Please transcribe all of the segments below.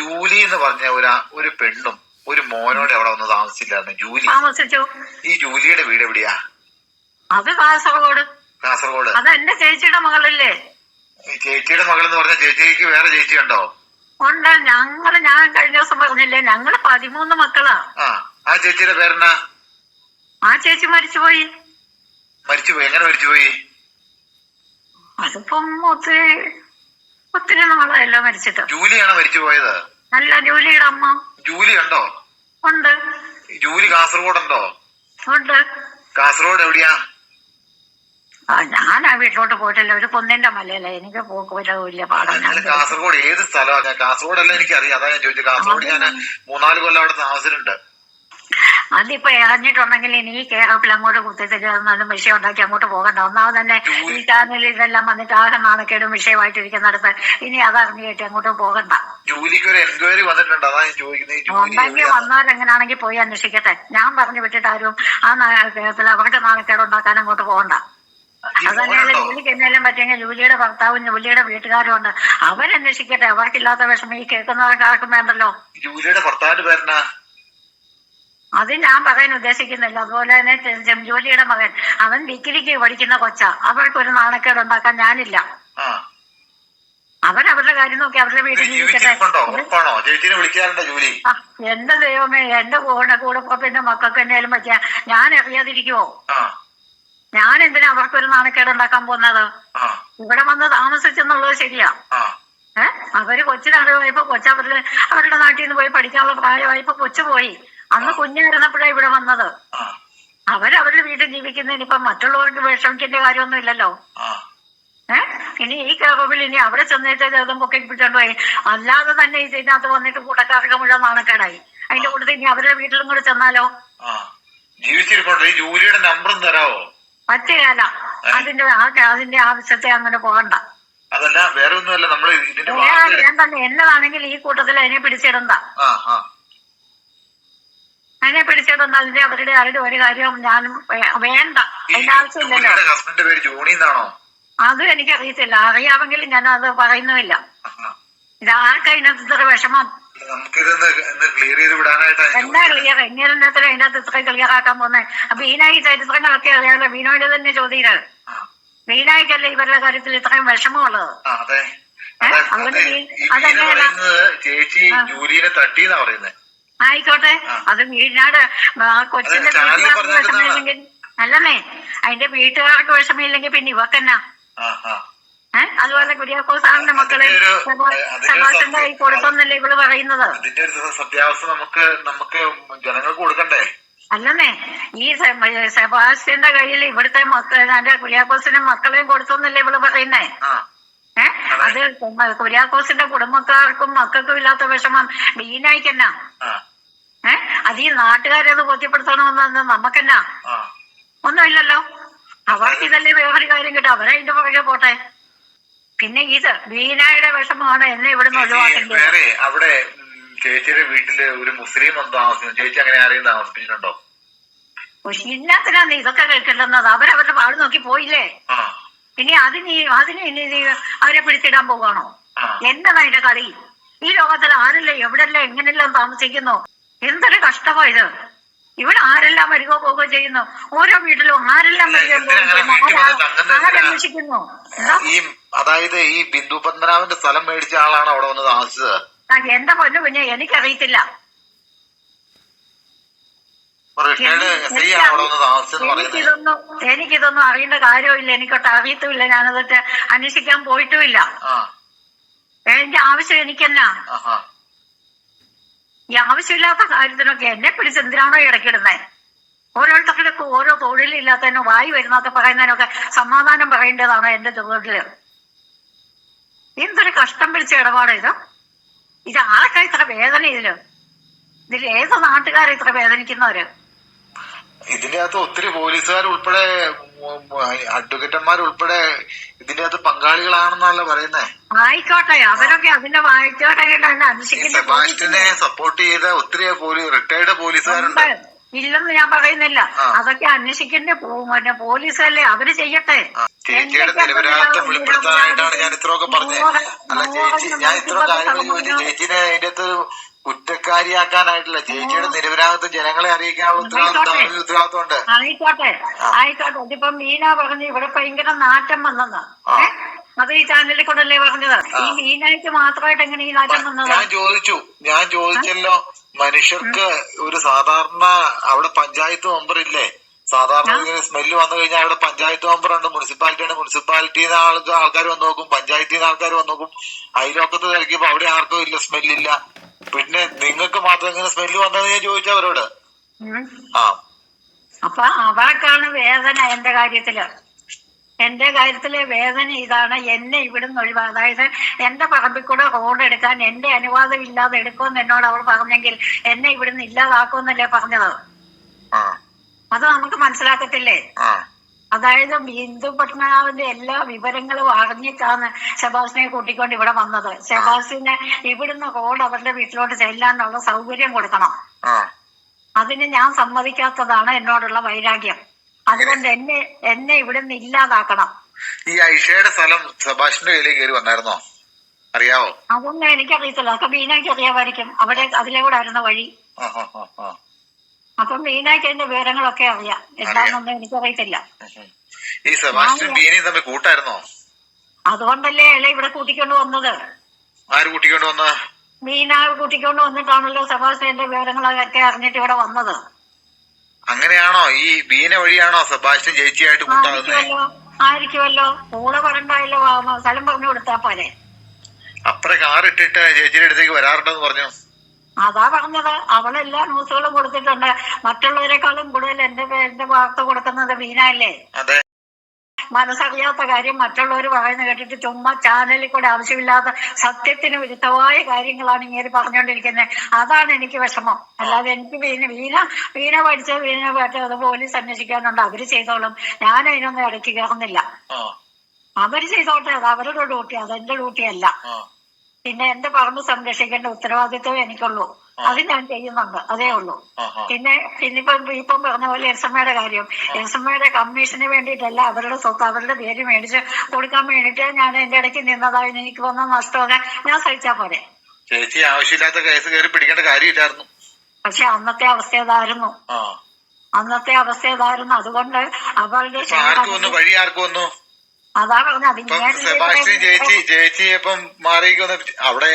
Julie എന്ന് പറഞ്ഞ ഒരു പെണ്ണും ഒരു മോനോടെ അവിടെ വന്ന് താമസിച്ചില്ലായിരുന്നു. ജൂലി താമസിച്ചു. ഈ ജൂലിയുടെ വീട് എവിടെയാ? അത് കാസർഗോഡ്. കാസർഗോഡ്. അത് എന്റെ ചേച്ചിയുടെ മകളല്ലേ? ചേച്ചിയുടെ മകൾ എന്ന് പറഞ്ഞ ചേച്ചിക്ക് വേറെ ചേച്ചി ഉണ്ടോ? ഉണ്ട്. ഞാൻ കഴിഞ്ഞ ദിവസം പറഞ്ഞില്ലേ, ഞങ്ങള് 13 മക്കളാ. ആ ചേച്ചിയുടെ പേരെന്നാ? ആ ചേച്ചി മരിച്ചുപോയി. മരിച്ചുപോയി? എങ്ങനെ മരിച്ചുപോയി? അതിപ്പം ഒത്തിരി നാളായല്ലോ മരിച്ചിട്ട്. ജൂലിയാണോ മരിച്ചുപോയത്? അല്ല, ജൂലിയുടെ അമ്മ. ജൂലി ഉണ്ടോ? ഉണ്ട്. ജൂലി കാസർഗോഡ് ഉണ്ടോ? ഉണ്ട്. കാസർഗോഡ് എവിടെയാ? ഞാൻ ആ വീട്ടിലോട്ട് പോയിട്ടില്ല. ഒരു കുന്നിന്റെ മലയല്ല, എനിക്ക് പോക്ക് വലിയ പാടാണ്. കാസർഗോഡ് ഏത് സ്ഥലമാണ്? കാസർഗോഡ് അല്ല എനിക്കറിയാം, അതാ ഞാൻ ചോദിച്ചത്. കാസർഗോഡ് ഞാൻ 3-4 കൊല്ലം അവിടെ താമസിച്ചിട്ടുണ്ട്. അതിപ്പോ ഇറങ്ങിയിട്ടുണ്ടെങ്കിൽ ഇനി ഈ കേരളത്തിൽ അങ്ങോട്ട് കുത്തിത്തിരുന്നാലും വിഷയം ഉണ്ടാക്കി അങ്ങോട്ട് പോകണ്ട. ഒന്നാമത് തന്നെ ഈ ചാനലിൽ ഇതെല്ലാം വന്നിട്ട് ആകെ നാണക്കേടും വിഷയമായിട്ടിരിക്കുന്നിടത്ത് ഇനി അതറിഞ്ഞിട്ട് അങ്ങോട്ട് പോകണ്ട. ജൂലിക്ക് ഒരു എൻക്വയറി വന്നിട്ടുണ്ട്, അതാ ഞാൻ ചോദിക്കുന്നത്. ഉണ്ടെങ്കിൽ വന്നാൽ എങ്ങനെയാണെങ്കിൽ പോയി അന്വേഷിക്കട്ടെ. ഞാൻ പറഞ്ഞു വിട്ടിട്ട് ആരും ആ കേരളത്തിൽ അവർക്ക് നാണക്കേട് ഉണ്ടാക്കാൻ അങ്ങോട്ട് പോകണ്ട. അത് തന്നെയല്ല, ജൂലിക്ക് എന്നാലും പറ്റിയെങ്കിൽ ജൂലിയുടെ ഭർത്താവും ജൂലിയുടെ വീട്ടുകാരും ഉണ്ട്, അവരന്വേഷിക്കട്ടെ. അവർക്കില്ലാത്ത വിഷമം ഈ കേൾക്കുന്നവർക്ക് ആർക്കും വേണ്ടല്ലോ. ജൂലിയുടെ ഭർത്താവിന്റെ പേരെന്നാ? അത് ഞാൻ പറയാൻ ഉദ്ദേശിക്കുന്നില്ല. അതുപോലെ തന്നെ ജോലിയുടെ മകൻ, അവൻ ഡിഗ്രിക്ക് പഠിക്കുന്ന കൊച്ചാ. അവർക്കൊരു നാണക്കേട് ഉണ്ടാക്കാൻ ഞാനില്ല. അവരവരുടെ കാര്യം നോക്കി അവരുടെ വീട്ടിൽ ജീവിക്കട്ടെ. എന്റെ ദൈവമേ, എന്റെ കൂടെ മക്കൾക്ക് എന്നാലും പറ്റിയ ഞാൻ അറിയാതിരിക്കുവോ? ഞാൻ എന്തിനാ അവർക്കൊരു നാണക്കേട് ഉണ്ടാക്കാൻ പോകുന്നത്? ഇവിടെ വന്ന് താമസിച്ചെന്നുള്ളത് ശരിയാ. അവര് കൊച്ചിനറിവായപ്പോ അവരുടെ നാട്ടിൽ നിന്ന് പോയി പഠിക്കാനുള്ള പ്രായമായപ്പോ കൊച്ചു പോയി. അന്ന് കുഞ്ഞായിരുന്നപ്പോഴാണ് ഇവിടെ വന്നത്. അവരവരുടെ വീട്ടിൽ ജീവിക്കുന്നതിനിപ്പം മറ്റുള്ളവർക്ക് വിഷമിക്കേണ്ട കാര്യമൊന്നും ഇല്ലല്ലോ. ഇനി ഈ കേരളത്തിൽ ഇനി അവിടെ ചെന്നിട്ട് ഗതം പൊക്കി പിടിച്ചോണ്ട് പോയി. അല്ലാതെ തന്നെ ഇതിനകത്ത് വന്നിട്ട് കൂട്ടക്കാർക്ക് മുഴുവൻ നാണക്കേടായി. അതിന്റെ കൂട്ടത്തിൽ ഇനി അവരുടെ വീട്ടിലും കൂടെ ചെന്നാലോ? ജൂലിയുടെ നമ്പറും തരാവോ? പറ്റുകയല്ല. അതിന്റെ ആവശ്യത്തെ അങ്ങനെ പോകണ്ട. അതല്ല, വേറെ ഒന്നുമല്ല. എന്നതാണെങ്കിൽ ഈ കൂട്ടത്തിൽ അതിനെ പിടിച്ചിടണ്ട. അതിനെ പിടിച്ചിടുന്ന അതിന്റെ അവരുടെ ഒരു കാര്യവും ഞാനും വേണ്ട. അതിന്റെ ആവശ്യമില്ലല്ലോ. അതും എനിക്കറിയത്തില്ല. അറിയാമെങ്കിൽ ഞാൻ അത് പറയുന്നുമില്ല. ഇതാർക്ക് അതിനകത്ത് ഇത്ര വിഷമം? എന്താ ക്ലിയർ? എങ്ങനെത്തിലും അതിനകത്ത് ഇത്ര ക്ലിയർ ആക്കാൻ പോന്നെ? ബീനായി ചരിത്രങ്ങളൊക്കെ അറിയാമല്ലോ. ബീനോയുടെ തന്നെ ചോദ്യം. ബീനായിക്കല്ലേ ഇവരുടെ കാര്യത്തിൽ ഇത്രയും വിഷമമുള്ളത്? ആയിക്കോട്ടെ, അത് വീടിനാട് കൊച്ചിന്റെ വീട്ടുകാർക്ക് വിഷമമില്ലെങ്കിൽ അല്ലെന്നേ, അതിന്റെ വീട്ടുകാർക്ക് വിഷമമില്ലെങ്കിൽ പിന്നെ ഇവക്കെന്നാ? അതുപോലെ കുര്യാക്കോസ് സാറിന്റെ മക്കളെ സെബാസ്റ്റ്യന്റെ കൈ കൊടുത്തെന്നല്ലേ ഇവള് പറയുന്നത്? അല്ലെന്നേ, ഈ സെബാസ്റ്റ്യന്റെ കയ്യിൽ ഇവിടുത്തെ മക്കളെ കുര്യാക്കോസിന്റെ മക്കളെയും കൊടുത്തെന്നല്ലേ ഇവള് പറയുന്നേ? അത് കുര്യാക്കോസിന്റെ കുടുംബക്കാർക്കും മക്കൾക്കും ഇല്ലാത്ത വിഷമം ബീനായിക്കെന്നാ? അത് ഈ നാട്ടുകാരത് ബോധ്യപ്പെടുത്തണമെന്ന് നമുക്കെന്നാ? ഒന്നുമില്ലല്ലോ. അവർക്ക് ഇതല്ലേ വേറൊരു കാര്യം കിട്ടും. അവരതിന്റെ പുറകെ പോട്ടെ. പിന്നെ ഇത് ബീനായുടെ വിഷമമാണ് എന്നെ ഇവിടുന്ന് ഒഴിവാക്കേണ്ടത്. അവിടെ ചേച്ചിയുടെ വീട്ടില് ഒരു മുസ്ലിം താമസിക്കുന്നു. ചേച്ചി അങ്ങനെ ആരെയും താമസിപ്പിച്ചിട്ടുണ്ടോ? ഇല്ലാത്തിനാന്ന് ഇതൊക്കെ കേൾക്കേണ്ടുന്നത്. അവരവരുടെ പാട് നോക്കി പോയില്ലേ? പിന്നെ അതിന് ഇനി അവരെ പിടിച്ചിടാൻ പോവാണോ? എന്നതാ അതിന്റെ കളി? ഈ ലോകത്തിൽ ആരല്ലേ എവിടെല്ലാം എങ്ങനെല്ലാം താമസിക്കുന്നു? എന്തൊരു കഷ്ടമായത്! ഇവിടെ ആരെല്ലാം വരികയോ പോവുകയോ ചെയ്യുന്നു. ഓരോ വീട്ടിലും ആരെല്ലാം ആരന്വേഷിക്കുന്നു? അതായത് ഈ ബിന്ദു പത്മനാഭന്റെ സ്ഥലം മേടിച്ച ആളാണ് അവിടെ വന്ന് താമസിച്ചത്. എന്റെ പൊന്നു കുഞ്ഞെ, എനിക്കറിയത്തില്ല. എനിക്കിതൊന്നും അറിയേണ്ട കാര്യമില്ല. എനിക്കൊട്ട് അറിയത്തുമില്ല. ഞാനതൊക്കെ അന്വേഷിക്കാൻ പോയിട്ടുമില്ല. എന്റെ ആവശ്യം എനിക്കെന്നാ? ഈ ആവശ്യമില്ലാത്ത കാര്യത്തിനൊക്കെ എന്നെ പിടിച്ച് എന്തിനാണോ ഇടയ്ക്കിടുന്നേ? ഓരോരുത്തർക്കും ഓരോ തൊഴിലില്ലാത്തതിനോ വായി വരുന്നാത്ത പറയുന്നതിനൊക്കെ സമാധാനം പറയേണ്ടതാണ് എന്റെ തൊഴില്. എന്തൊരു കഷ്ടം പിടിച്ച ഇടപാട് ഇത് ആർക്കാ ഇത്ര വേദന? ഇതിൽ ഏത് നാട്ടുകാരെ ഇത്ര വേദനിക്കുന്നവര്? ഇതിന്റെ അകത്ത് ഒത്തിരി പോലീസുകാർ ഉൾപ്പെടെ അഡ്വക്കേറ്റന്മാരുൾപ്പെടെ ഇതിന്റെ അകത്ത് പങ്കാളികളാണെന്നല്ല പറയുന്നേ. ആയിക്കോട്ടെ, അവരൊക്കെ അതിന്റെ വായിച്ചോട്ടെ. സെബാസ്റ്റ്യനെ സപ്പോർട്ട് ചെയ്ത ഒത്തിരി റിട്ടയർഡ് പോലീസുകാരുണ്ട്. ഇല്ലെന്ന് ഞാൻ പറയുന്നില്ല. അതൊക്കെ അന്വേഷിക്കേണ്ട പിന്നെ പോലീസല്ലേ, അവര് ചെയ്യട്ടെ. ചേച്ചിയുടെ നിരപരാധിത്വം വെളിപ്പെടുത്താനായിട്ടാണ് ഞാൻ ഇത്രയൊക്കെ പറഞ്ഞത്. അല്ല ചേച്ചി, ഞാൻ ഇത്രയും കാര്യങ്ങൾ ചോദിച്ചു ചേച്ചിനെ അതിന്റെ അകത്ത് കുറ്റക്കാരിയാക്കാനായിട്ടില്ല. ചേച്ചിയുടെ നിരപരാധിത്വം ജനങ്ങളെ അറിയിക്കാനുള്ള ഉത്തരവാദിത്വം ഉണ്ട്. ആയിക്കോട്ടെ. ഇതിപ്പോ മീന പറഞ്ഞു ഇവിടെ ഭയങ്കര നാറ്റം വന്നെന്ന്. അത് ഈ ചാനലിൽ കൂടല്ലേ പറഞ്ഞത്? ഈ മീനായിട്ട് മാത്രമായിട്ട് എങ്ങനെ ഈ നാറ്റം വന്നത്? ഞാൻ ചോദിച്ചല്ലോ. മനുഷ്യർക്ക് ഒരു സാധാരണ അവിടെ പഞ്ചായത്ത് മെമ്പർ ഇല്ലേ? സാധാരണ ഇങ്ങനെ സ്മെല്ല് വന്നു കഴിഞ്ഞാൽ അവിടെ പഞ്ചായത്ത് മെമ്പർ ഉണ്ട്, മുനിസിപ്പാലിറ്റിന്ന് ആൾക്കാർ വന്ന് നോക്കും, പഞ്ചായത്തിൽ നിന്ന് ആൾക്കാർ വന്ന് നോക്കും. അയൽവക്കത്ത് കളിക്കുമ്പോ അവിടെ ആർക്കും ഇല്ല, സ്മെല്ലില്ല. പിന്നെ നിങ്ങൾക്ക് മാത്രം ഇങ്ങനെ സ്മെല്ല് വന്നതെന്ന് ഞാൻ ചോദിച്ചവരോട്. അപ്പൊ അവർക്കാണ് വേദന. എന്റെ കാര്യത്തിലെ വേദന ഇതാണ്. എന്നെ ഇവിടുന്ന് ഒഴിവാ, അതായത് എന്റെ പറമ്പിൽ കൂടെ റോഡ് എടുക്കാൻ എന്റെ അനുവാദം ഇല്ലാതെ എടുക്കുമെന്ന് എന്നോട് അവൾ പറഞ്ഞെങ്കിൽ എന്നെ ഇവിടുന്ന് ഇല്ലാതാക്കുമെന്നല്ലേ പറഞ്ഞത്? അത് നമുക്ക് മനസ്സിലാക്കത്തില്ലേ? അതായത് ബിന്ദു പത്മനാഭന്റെ എല്ലാ വിവരങ്ങളും അറിഞ്ഞിട്ടാണ് സെബാസ്റ്റിനെ കൂട്ടിക്കൊണ്ട് ഇവിടെ വന്നത്. സെബാസ്റ്റിനെ ഇവിടുന്ന് റോഡ് അവരുടെ വീട്ടിലോട്ട് ചെല്ലാനുള്ള സൗകര്യം കൊടുക്കണം. അതിന് ഞാൻ സമ്മതിക്കാത്തതാണ് എന്നോടുള്ള വൈരാഗ്യം. അതുകൊണ്ട് എന്നെ ഇവിടുന്ന് ഇല്ലാതാക്കണം. ഈ ഐഷയുടെ സ്ഥലം സെബാസ്റ്റിന്റെ കയ്യിലേക്ക് കയറി വന്നായിരുന്നോ? അറിയാവോ? അതൊന്നും എനിക്കറിയത്തില്ല. അതൊക്കെ ബീനയ്ക്ക് അറിയാമായിരിക്കും. അതിലെ കൂടെ ആയിരുന്ന വഴി. അപ്പം ബീനയ്ക്ക് അതിന്റെ വിവരങ്ങളൊക്കെ അറിയാം. എന്താണെന്നൊന്നും എനിക്കറിയത്തില്ല. ഈ സെബാസ്റ്റിനും ബീനയും തമ്മിൽ കൂട്ടായിരുന്നോ? അതുകൊണ്ടല്ലേ അല്ലെ ഇവിടെ കൂട്ടിക്കൊണ്ട് വന്നത്. ആര് കൂട്ടിക്കൊണ്ട് വന്ന? ബീന കൂട്ടിക്കൊണ്ട് വന്നിട്ടാണല്ലോ സെബാസ്റ്റിന്റെ വിവരങ്ങളൊക്കെ അറിഞ്ഞിട്ട് ഇവിടെ വന്നത്. അങ്ങനെയാണോ? ഈ ബീന വഴിയാണോ സെബാസ്റ്റ്യൻ ചേച്ചിയായിട്ട് കൂട്ടാകുന്നത്? ആയിരിക്കുമല്ലോ. കൂടെ പറണ്ടായല്ലോ, സ്ഥലം പറഞ്ഞു കൊടുത്താ പോലെ. അപ്പറെ കാറിട്ടിട്ട് ചേച്ചിയുടെ അടുത്തേക്ക് വരാറുണ്ടെന്ന് പറഞ്ഞു. അതാ പറഞ്ഞത്. അവളെല്ലാ ന്യൂസുകളും കൊടുത്തിട്ടുണ്ട്. മറ്റുള്ളവരെക്കാളും കൂടുതൽ എന്റെ വാർത്ത കൊടുക്കുന്നത് ബീന അല്ലേ? അതെ. മനസ്സറിയാത്ത കാര്യം മറ്റുള്ളവർ പറയുന്നത് കേട്ടിട്ട് ചുമ്മാ ചാനലിൽ കൂടെ ആവശ്യമില്ലാത്ത സത്യത്തിന് വിരുദ്ധമായ കാര്യങ്ങളാണ് ഇങ്ങനെ പറഞ്ഞുകൊണ്ടിരിക്കുന്നത്. അതാണ് എനിക്ക് വിഷമം. അല്ലാതെ എനിക്ക് വീണ പഠിച്ചത് പോലീസ് അന്വേഷിക്കാനുണ്ട്, അവര് ചെയ്തോളും. ഞാൻ അതിനൊന്നും ഇടയ്ക്ക് കയറുന്നില്ല. അവര് ചെയ്തോട്ടെ, അത് അവരുടെ ഡ്യൂട്ടി, അതെന്റെ ഡ്യൂട്ടിയല്ല. പിന്നെ എന്റെ പറമ്പ് സംരക്ഷിക്കേണ്ട ഉത്തരവാദിത്വം എനിക്കുള്ളൂ. അത് ഞാൻ ചെയ്യുന്നുണ്ട്, അതേ ഉള്ളൂ. ഇപ്പം പറഞ്ഞ പോലെ എസ്എമ്മയുടെ കാര്യം, എസ്എമ്മയുടെ കമ്മീഷന് വേണ്ടിയിട്ടല്ല, അവരുടെ സ്വത്ത് അവരുടെ പേര് മേടിച്ച് കൊടുക്കാൻ വേണ്ടിയിട്ട് ഞാൻ എന്റെ ഇടയ്ക്ക് നിന്നതായിരുന്നു. എനിക്ക് വന്ന നഷ്ടമൊക്കെ ഞാൻ സഹിച്ചാ പോരെ. ചേച്ചി ആവശ്യമില്ലാത്ത കേസ് കയറി പിടിക്കേണ്ട കാര്യമില്ലായിരുന്നു. പക്ഷെ അന്നത്തെ അവസ്ഥ ഏതായിരുന്നു? അതുകൊണ്ട് അവരുടെ അതാ പറഞ്ഞത്. സെബാസ്റ്റ്യൻ ചേച്ചി ഇപ്പം മാറിയിരിക്കുന്ന അവിടെ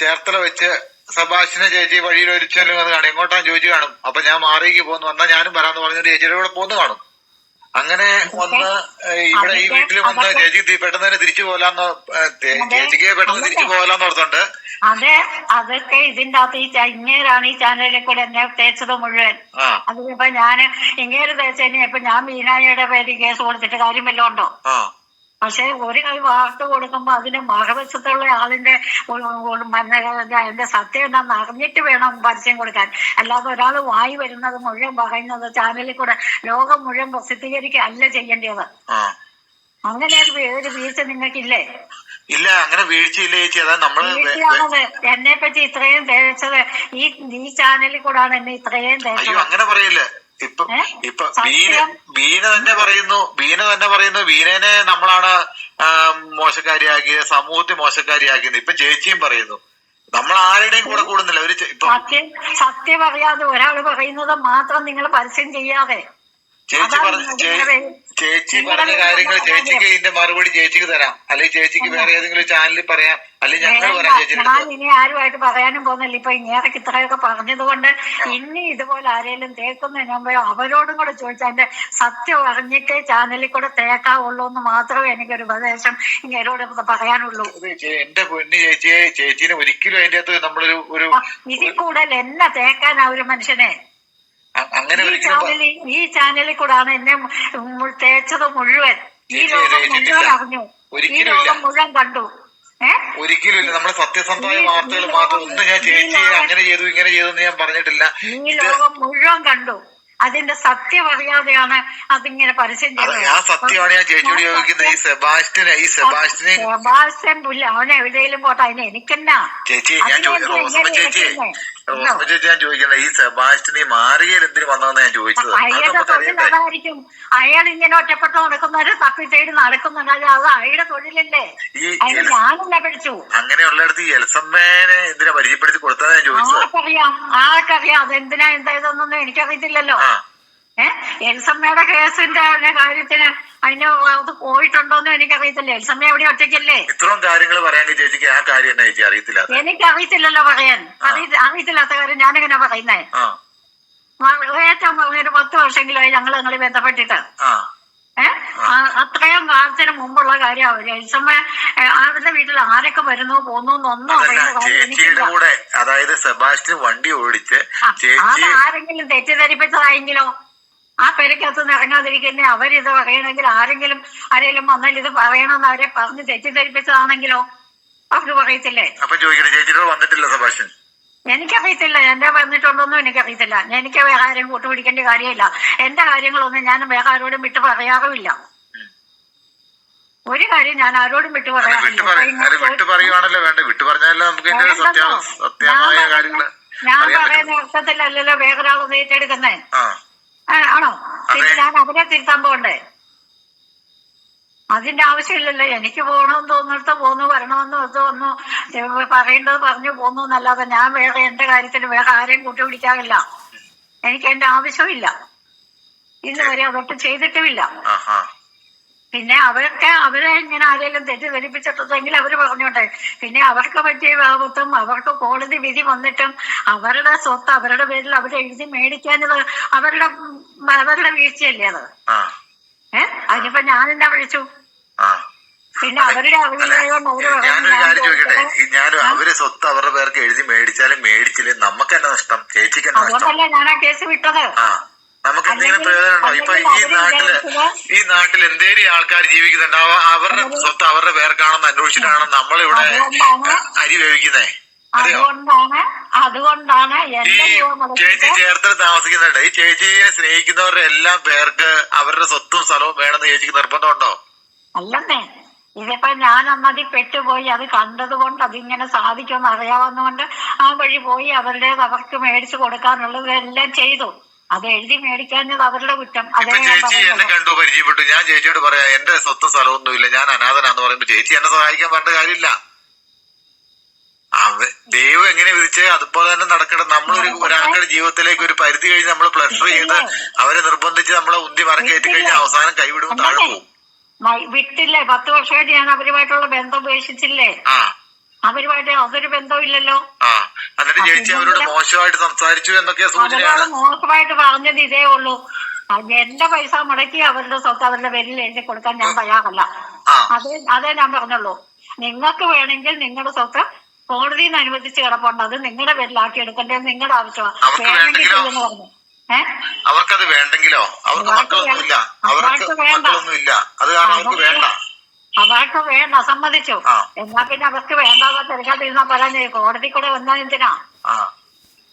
ചേർത്തല വെച്ച് സെബാസ്റ്റ്യനെ ചേച്ചി വഴിയിൽ ഒരിച്ചാലും അത് കാണും. എങ്ങോട്ടാണ് ചോദിച്ചു കാണും. അപ്പൊ ഞാൻ മാറിയേക്ക് പോന്നു, വന്നാൽ ഞാനും വരാന്ന് പറഞ്ഞിട്ട് ചേച്ചിയുടെ കൂടെ പോന്നു കാണും. അങ്ങനെ വന്ന് ഇവിടെ ഈ വീട്ടിൽ വന്ന് ചേച്ചിക്ക് പെട്ടെന്ന് തന്നെ തിരിച്ചു പോലാന്ന്, ചേച്ചിക്ക് പെട്ടെന്ന് തിരിച്ചു പോലാന്ന് ഓർത്തുണ്ട്. അതൊക്കെ ഇതിന്റെ അകത്ത് ഇങ്ങേരാണ് ഈ ചാനലിൽ കൂടെ എന്നെ തേച്ചത് മുഴുവൻ. അതിപ്പോ ഞാൻ ഇങ്ങേര് തേച്ചതിന് ഇപ്പൊ ഞാൻ മീനായിയുടെ പേര് കേസ് കൊടുത്തിട്ട് കാര്യം വല്ലതും ഉണ്ടോ? പക്ഷെ ഒരു കൈ വാർത്ത കൊടുക്കുമ്പോ അതിന് മറുവശത്തുള്ള ആളിന്റെ അതിന്റെ സത്യം എന്താണെന്ന് അറിഞ്ഞിട്ട് വേണം പരസ്യം കൊടുക്കാൻ. അല്ലാതെ ഒരാൾ വായി വരുന്നത് മുഴുവൻ പറയുന്നത് ചാനലിൽ കൂടെ ലോകം മുഴുവൻ പ്രസിദ്ധീകരിക്കുകയല്ല ചെയ്യേണ്ടത്. അങ്ങനെ ഒരു വീഴ്ച നിങ്ങൾക്കില്ലേ? ഇല്ല, അങ്ങനെ വീഴ്ചയില്ല ചേച്ചി. വീഴ്ചയാണത്. എന്നെ പറ്റി ഇത്രയും തേച്ചത് ഈ ചാനലിൽ കൂടാണ് എന്നെ ഇത്രയും തേച്ചത്. അങ്ങനെ പറയില്ലേ? ഇപ്പൊ ബീന തന്നെ പറയുന്നു ബീനനെ നമ്മളാണ് മോശക്കാരിയാക്കിയത്, സമൂഹത്തെ മോശക്കാരിയാക്കിയത്. ഇപ്പൊ ചേച്ചിയും പറയുന്നു. നമ്മൾ ആരുടെയും കൂടെ കൂടുന്നില്ല. സത്യം അറിയാതെ ഒരാള് പറയുന്നത് മാത്രം നിങ്ങൾ പരസ്യം ചെയ്യാതെ ചേച്ചി പറഞ്ഞ കാര്യങ്ങൾ ചേച്ചിക്ക് ഇതിന്റെ മറുപടി ചേച്ചിക്ക് തരാം, അല്ലെങ്കിൽ ചേച്ചിക്ക് വേറെ ഏതെങ്കിലും ചാനലിൽ പറയാം, അല്ലെങ്കിൽ ഞങ്ങൾ പറയാം. ഞാൻ ഇനി ആരുമായിട്ട് പറയാനും പോകുന്നില്ല. ഇപ്പൊ ഇങ്ങേറൊക്കെ ഇത്രയൊക്കെ പറഞ്ഞത് കൊണ്ട് ഇനി ഇതുപോലെ ആരെങ്കിലും തേക്കുന്നതിന് മുമ്പ് അവരോടും കൂടെ ചോദിച്ചാൽ അതിന്റെ സത്യം അറിഞ്ഞിട്ടേ ചാനലിൽ കൂടെ തേക്കാവുള്ളൂ എന്ന് മാത്രമേ എനിക്കൊരു ഉപദേശം ഇങ്ങേരോട് പറയാനുള്ളൂ. എന്റെ പൊന്നു ചേച്ചിനെ ഒരിക്കലും അതിന്റെ അകത്ത് നമ്മളൊരു ഇതിൽ കൂടുതൽ എന്നെ തേക്കാനാ ഒരു മനുഷ്യനെ. ഈ ചാനലിൽ കൂടാണ് എന്നെ തേച്ചത് മുഴുവൻ. ഈ ലോകം മുഴുവൻ അറിഞ്ഞു, ഈ ലോകം മുഴുവൻ കണ്ടു. ഒരിക്കലും ഇല്ല. നമ്മളെ സത്യസന്ധമായ വാർത്തകൾ മാത്രം. ഒന്നും ഞാൻ ചേച്ചി അങ്ങനെ ചെയ്തു ഇങ്ങനെ ചെയ്തു എന്ന് ഞാൻ പറഞ്ഞിട്ടില്ല. ഈ ലോകം മുഴുവൻ കണ്ടു. അതിന്റെ സത്യം അറിയാതെയാണ് അതിങ്ങനെ പരസ്യം ചെയ്യുന്നത്. ആ സത്യമാണ് ഞാൻ ചേച്ചിയോട് ചോദിക്കുന്നത്. സെബാസ്റ്റ്യൻ പുല്ല് അവൻ എവിടെയെങ്കിലും പോട്ടെ, അതിന് എനിക്കെന്നാ. ചേച്ചി ഞാൻ ചേച്ചി ഞാൻ ചോദിക്കുന്നത്, ഈ സെബാസ്റ്റ്യൻ മാറിയൽ എന്തിനു വന്നതെന്ന് ഞാൻ ചോദിച്ചത്. അയാളുടെ തൊഴിൽ അതായിരിക്കും. അയാൾ ഇങ്ങനെ ഒറ്റപ്പെട്ട് നടക്കുന്നവര് തപ്പി തേടി നടക്കുന്നുണ്ട്. അത് അയാളുടെ തൊഴിലല്ലേ, അതിന് ഞാനല്ല പഠിച്ചു. അങ്ങനെയുള്ളിടത്ത് ഈ എൽസമ്മേനെ എന്തിനാ പരിചയപ്പെടുത്തി കൊടുത്തത് ഞാൻ ചോദിച്ചത്. ആർക്കറിയാം അതെന്തിനാ എന്തായതൊന്നും എനിക്കറിയത്തില്ലല്ലോ. എൽസമ്മയുടെ കേസിന്റെ കാര്യത്തിന് അതിന് അത് പോയിട്ടുണ്ടോന്നും എനിക്കറിയത്തില്ല. എൽസമ്മ എവിടെ ഒറ്റയ്ക്കല്ലേ. ഇത്രയും കാര്യങ്ങൾ പറയാൻ ചേച്ചിക്ക് ആ കാര്യം തന്നെ ചേച്ചി അറിയത്തില്ല. എനിക്കറിയത്തില്ലല്ലോ പറയാൻ. അറിയത്തില്ലാത്ത കാര്യം ഞാനിങ്ങനെ പറയുന്നേ. ഏറ്റവും പറഞ്ഞൊരു 10 വർഷമെങ്കിലും ഞങ്ങൾ ബന്ധപ്പെട്ടിട്ട്. അത്രയും കാലത്തിന് മുമ്പുള്ള കാര്യമാണ്. എൽസമ്മ അവരുടെ വീട്ടിൽ ആരൊക്കെ വരുന്നു പോന്നു എന്നൊന്നും ചേച്ചിയുടെ കൂടെ, അതായത് സെബാസ്റ്റ്യൻ വണ്ടി ഓടിച്ച് അത് ആരെങ്കിലും തെറ്റിദ്ധരിപ്പിച്ചതായെങ്കിലോ, ആ പെരക്കകത്ത് ഇറങ്ങാതിരിക്കുന്ന അവരിത് പറയണമെങ്കിൽ ആരെങ്കിലും വന്നാൽ ഇത് പറയണമെന്ന് അവരെ പറഞ്ഞ് തെറ്റിദ്ധരിപ്പിച്ചതാണെങ്കിലോ അവർക്ക് പറയത്തില്ലേ. അപ്പൊ ചോദിക്കട്ടെ, ചേച്ചിയുടെ വന്നിട്ടില്ല സെബാസ്റ്റ്യൻ? എനിക്കറിയത്തില്ല, എന്റെ വന്നിട്ടുണ്ടോന്നും എനിക്കറിയത്തില്ല. എനിക്ക് വേറെ ആരെയും കൂട്ടുപിടിക്കേണ്ട കാര്യമില്ല. എന്റെ കാര്യങ്ങളൊന്നും ഞാൻ വേറെ ആരോടും വിട്ട് പറയാറുമില്ല. ഒരു കാര്യം ഞാൻ ആരോടും വിട്ടു പറയാറില്ല. ഞാൻ പറയുന്ന അർത്ഥത്തിലല്ലല്ലോ വേറൊരാളൊന്നും ഏറ്റെടുക്കുന്നേ. ആണോ? പിന്നെ ഞാൻ അവരെ തിരുത്താൻ പോകണ്ടേ? അതിന്റെ ആവശ്യമില്ലല്ലോ. എനിക്ക് പോകണമെന്ന് തോന്നിട്ട് പോന്നു, വരണമെന്ന് തോന്നുന്നു, പറയേണ്ടത് പറഞ്ഞു പോന്നു എന്നല്ലാതെ ഞാൻ വേറെ എന്റെ കാര്യത്തിന് വേറെ ആരെയും കൂട്ടുപിടിക്കാറില്ല. എനിക്ക് എന്റെ ആവശ്യമില്ല. ഇന്ന് വരെ അതൊട്ട് ചെയ്തിട്ടുമില്ല. പിന്നെ അവരെ ഇങ്ങനെ ആരെങ്കിലും തെറ്റിദ്ധരിപ്പിച്ചിട്ടുണ്ടെങ്കിൽ അവര് പറഞ്ഞോട്ടെ. പിന്നെ അവർക്ക് പറ്റിയ ഭാഗത്തും അവർക്ക് കോടതി വിധി വന്നിട്ടും അവരുടെ സ്വത്ത് അവരുടെ പേരിൽ അവരെ എഴുതി മേടിക്കാനത് അവരുടെ വീഴ്ചയല്ലേ അത്. അതിനിപ്പോ ഞാനെന്നാ വിളിച്ചു? പിന്നെ അവരുടെ ഞാനൊരു കാര്യം ചോദിക്കട്ടെ, അവര് സ്വത്ത് അവരുടെ പേർക്ക് എഴുതി മേടിച്ചാലും മേടിച്ചില്ലേ നമുക്ക് തന്നെ നഷ്ടം, ചേച്ചിക്ക് തന്നെ നഷ്ടം. അതുകൊണ്ടല്ലേ ഞാൻ ആ കേസ് വിട്ടത്. നമുക്ക് എന്തെങ്കിലും പ്രയോജനമുണ്ടോ? ഇപ്പൊ ഈ നാട്ടിൽ എന്തേലും ആൾക്കാർ ജീവിക്കുന്നുണ്ടാവുക, അവരുടെ സ്വത്ത് അവരുടെ പേർക്കാണെന്ന് അന്വേഷിച്ചിട്ടാണ് നമ്മളിവിടെ അരി വേവിക്കുന്നേ. അതുകൊണ്ടാണ് ചേച്ചി ചേർത്തല താമസിക്കുന്നുണ്ട്. ഈ ചേച്ചിയെ സ്നേഹിക്കുന്നവരുടെ എല്ലാം പേർക്ക് അവരുടെ സ്വത്തും സ്ഥലവും വേണമെന്ന് ചേച്ചിക്ക് നിർബന്ധമുണ്ടോ? അല്ലെന്നേ, ഇതിപ്പോ ഞാൻ അന്നതി പെട്ടുപോയി. അത് കണ്ടത് കൊണ്ട് അതിങ്ങനെ സാധിക്കുമെന്ന് അറിയാവുന്നതുകൊണ്ട് ആ വഴി പോയി അവർക്ക് മേടിച്ചു കൊടുക്കാനുള്ളത് എല്ലാം ചെയ്തു. അത് എഴുതി മേടിക്കാഞ്ഞത് അവരുടെ കുറ്റം. ചേച്ചി എന്നെ കണ്ടു പരിചയപ്പെട്ടു, ഞാൻ ചേച്ചിയോട് പറയാ എന്റെ സ്വത്തും സ്ഥലമൊന്നും ഇല്ല, ഞാൻ അനാഥനാന്ന് പറയുമ്പോ ചേച്ചി എന്നെ സഹായിക്കാൻ പറഞ്ഞ കാര്യമില്ല. ദൈവം എങ്ങനെ വിധിച്ച് അതുപോലെ തന്നെ നടക്കണം. ഒരാളുടെ ജീവിതത്തിലേക്ക് ഒരു പരിധി കഴിഞ്ഞ് നമ്മൾ പ്ലഷർ ചെയ്ത് അവരെ നിർബന്ധിച്ച് നമ്മളെ ഉന്തി മറക്കേറ്റി കഴിഞ്ഞാൽ അവസാനം കൈവിടും, താഴെ പോകും. വിട്ടില്ലേ? 10 വർഷമായിട്ട് ഞാൻ അവരുമായിട്ടുള്ള ബന്ധം ഉപേക്ഷിച്ചില്ലേ? അവരുമായിട്ട് അതൊരു ബന്ധമില്ലല്ലോ. എന്നിട്ട് ചേച്ചി അവരോട് മോശമായിട്ട് സംസാരിച്ചു എന്നൊക്കെ സൂചനയാണ്. മോശമായിട്ട് പറഞ്ഞത് ഇതേ ഉള്ളൂ. എന്റെ പൈസ മുടക്കി അവരുടെ സ്വത്ത് അവരുടെ പേരിൽ എഴുതി കൊടുക്കാൻ ഞാൻ തയ്യാറല്ല. അതേ ഞാൻ പറഞ്ഞുള്ളൂ. നിങ്ങൾക്ക് വേണമെങ്കിൽ നിങ്ങളുടെ സ്വത്ത് കോടതിയിൽ നിന്ന് അനുവദിച്ച് കിടപ്പുണ്ട്, അത് നിങ്ങളുടെ പേരിലാക്കി എടുക്കേണ്ടത് നിങ്ങളുടെ ആവശ്യമാണ്. വേണമെങ്കിൽ എന്ന് പറഞ്ഞു. അവർക്കത് വേണ്ടെങ്കിലോ? അവർക്ക് മക്കളൊന്നുമില്ല, അവർക്ക് മക്കളൊന്നുമില്ല, അത് കാരണം അവർക്ക് വേണ്ട. അവർക്ക് വേണ്ട, സമ്മതിച്ചു. എന്നാ പിന്നെ അവർക്ക് വേണ്ടാതെ തിരക്കാതിരുന്നാ പറയാൻ കോടതി കൂടെ വന്നാൽ എന്തിനാ?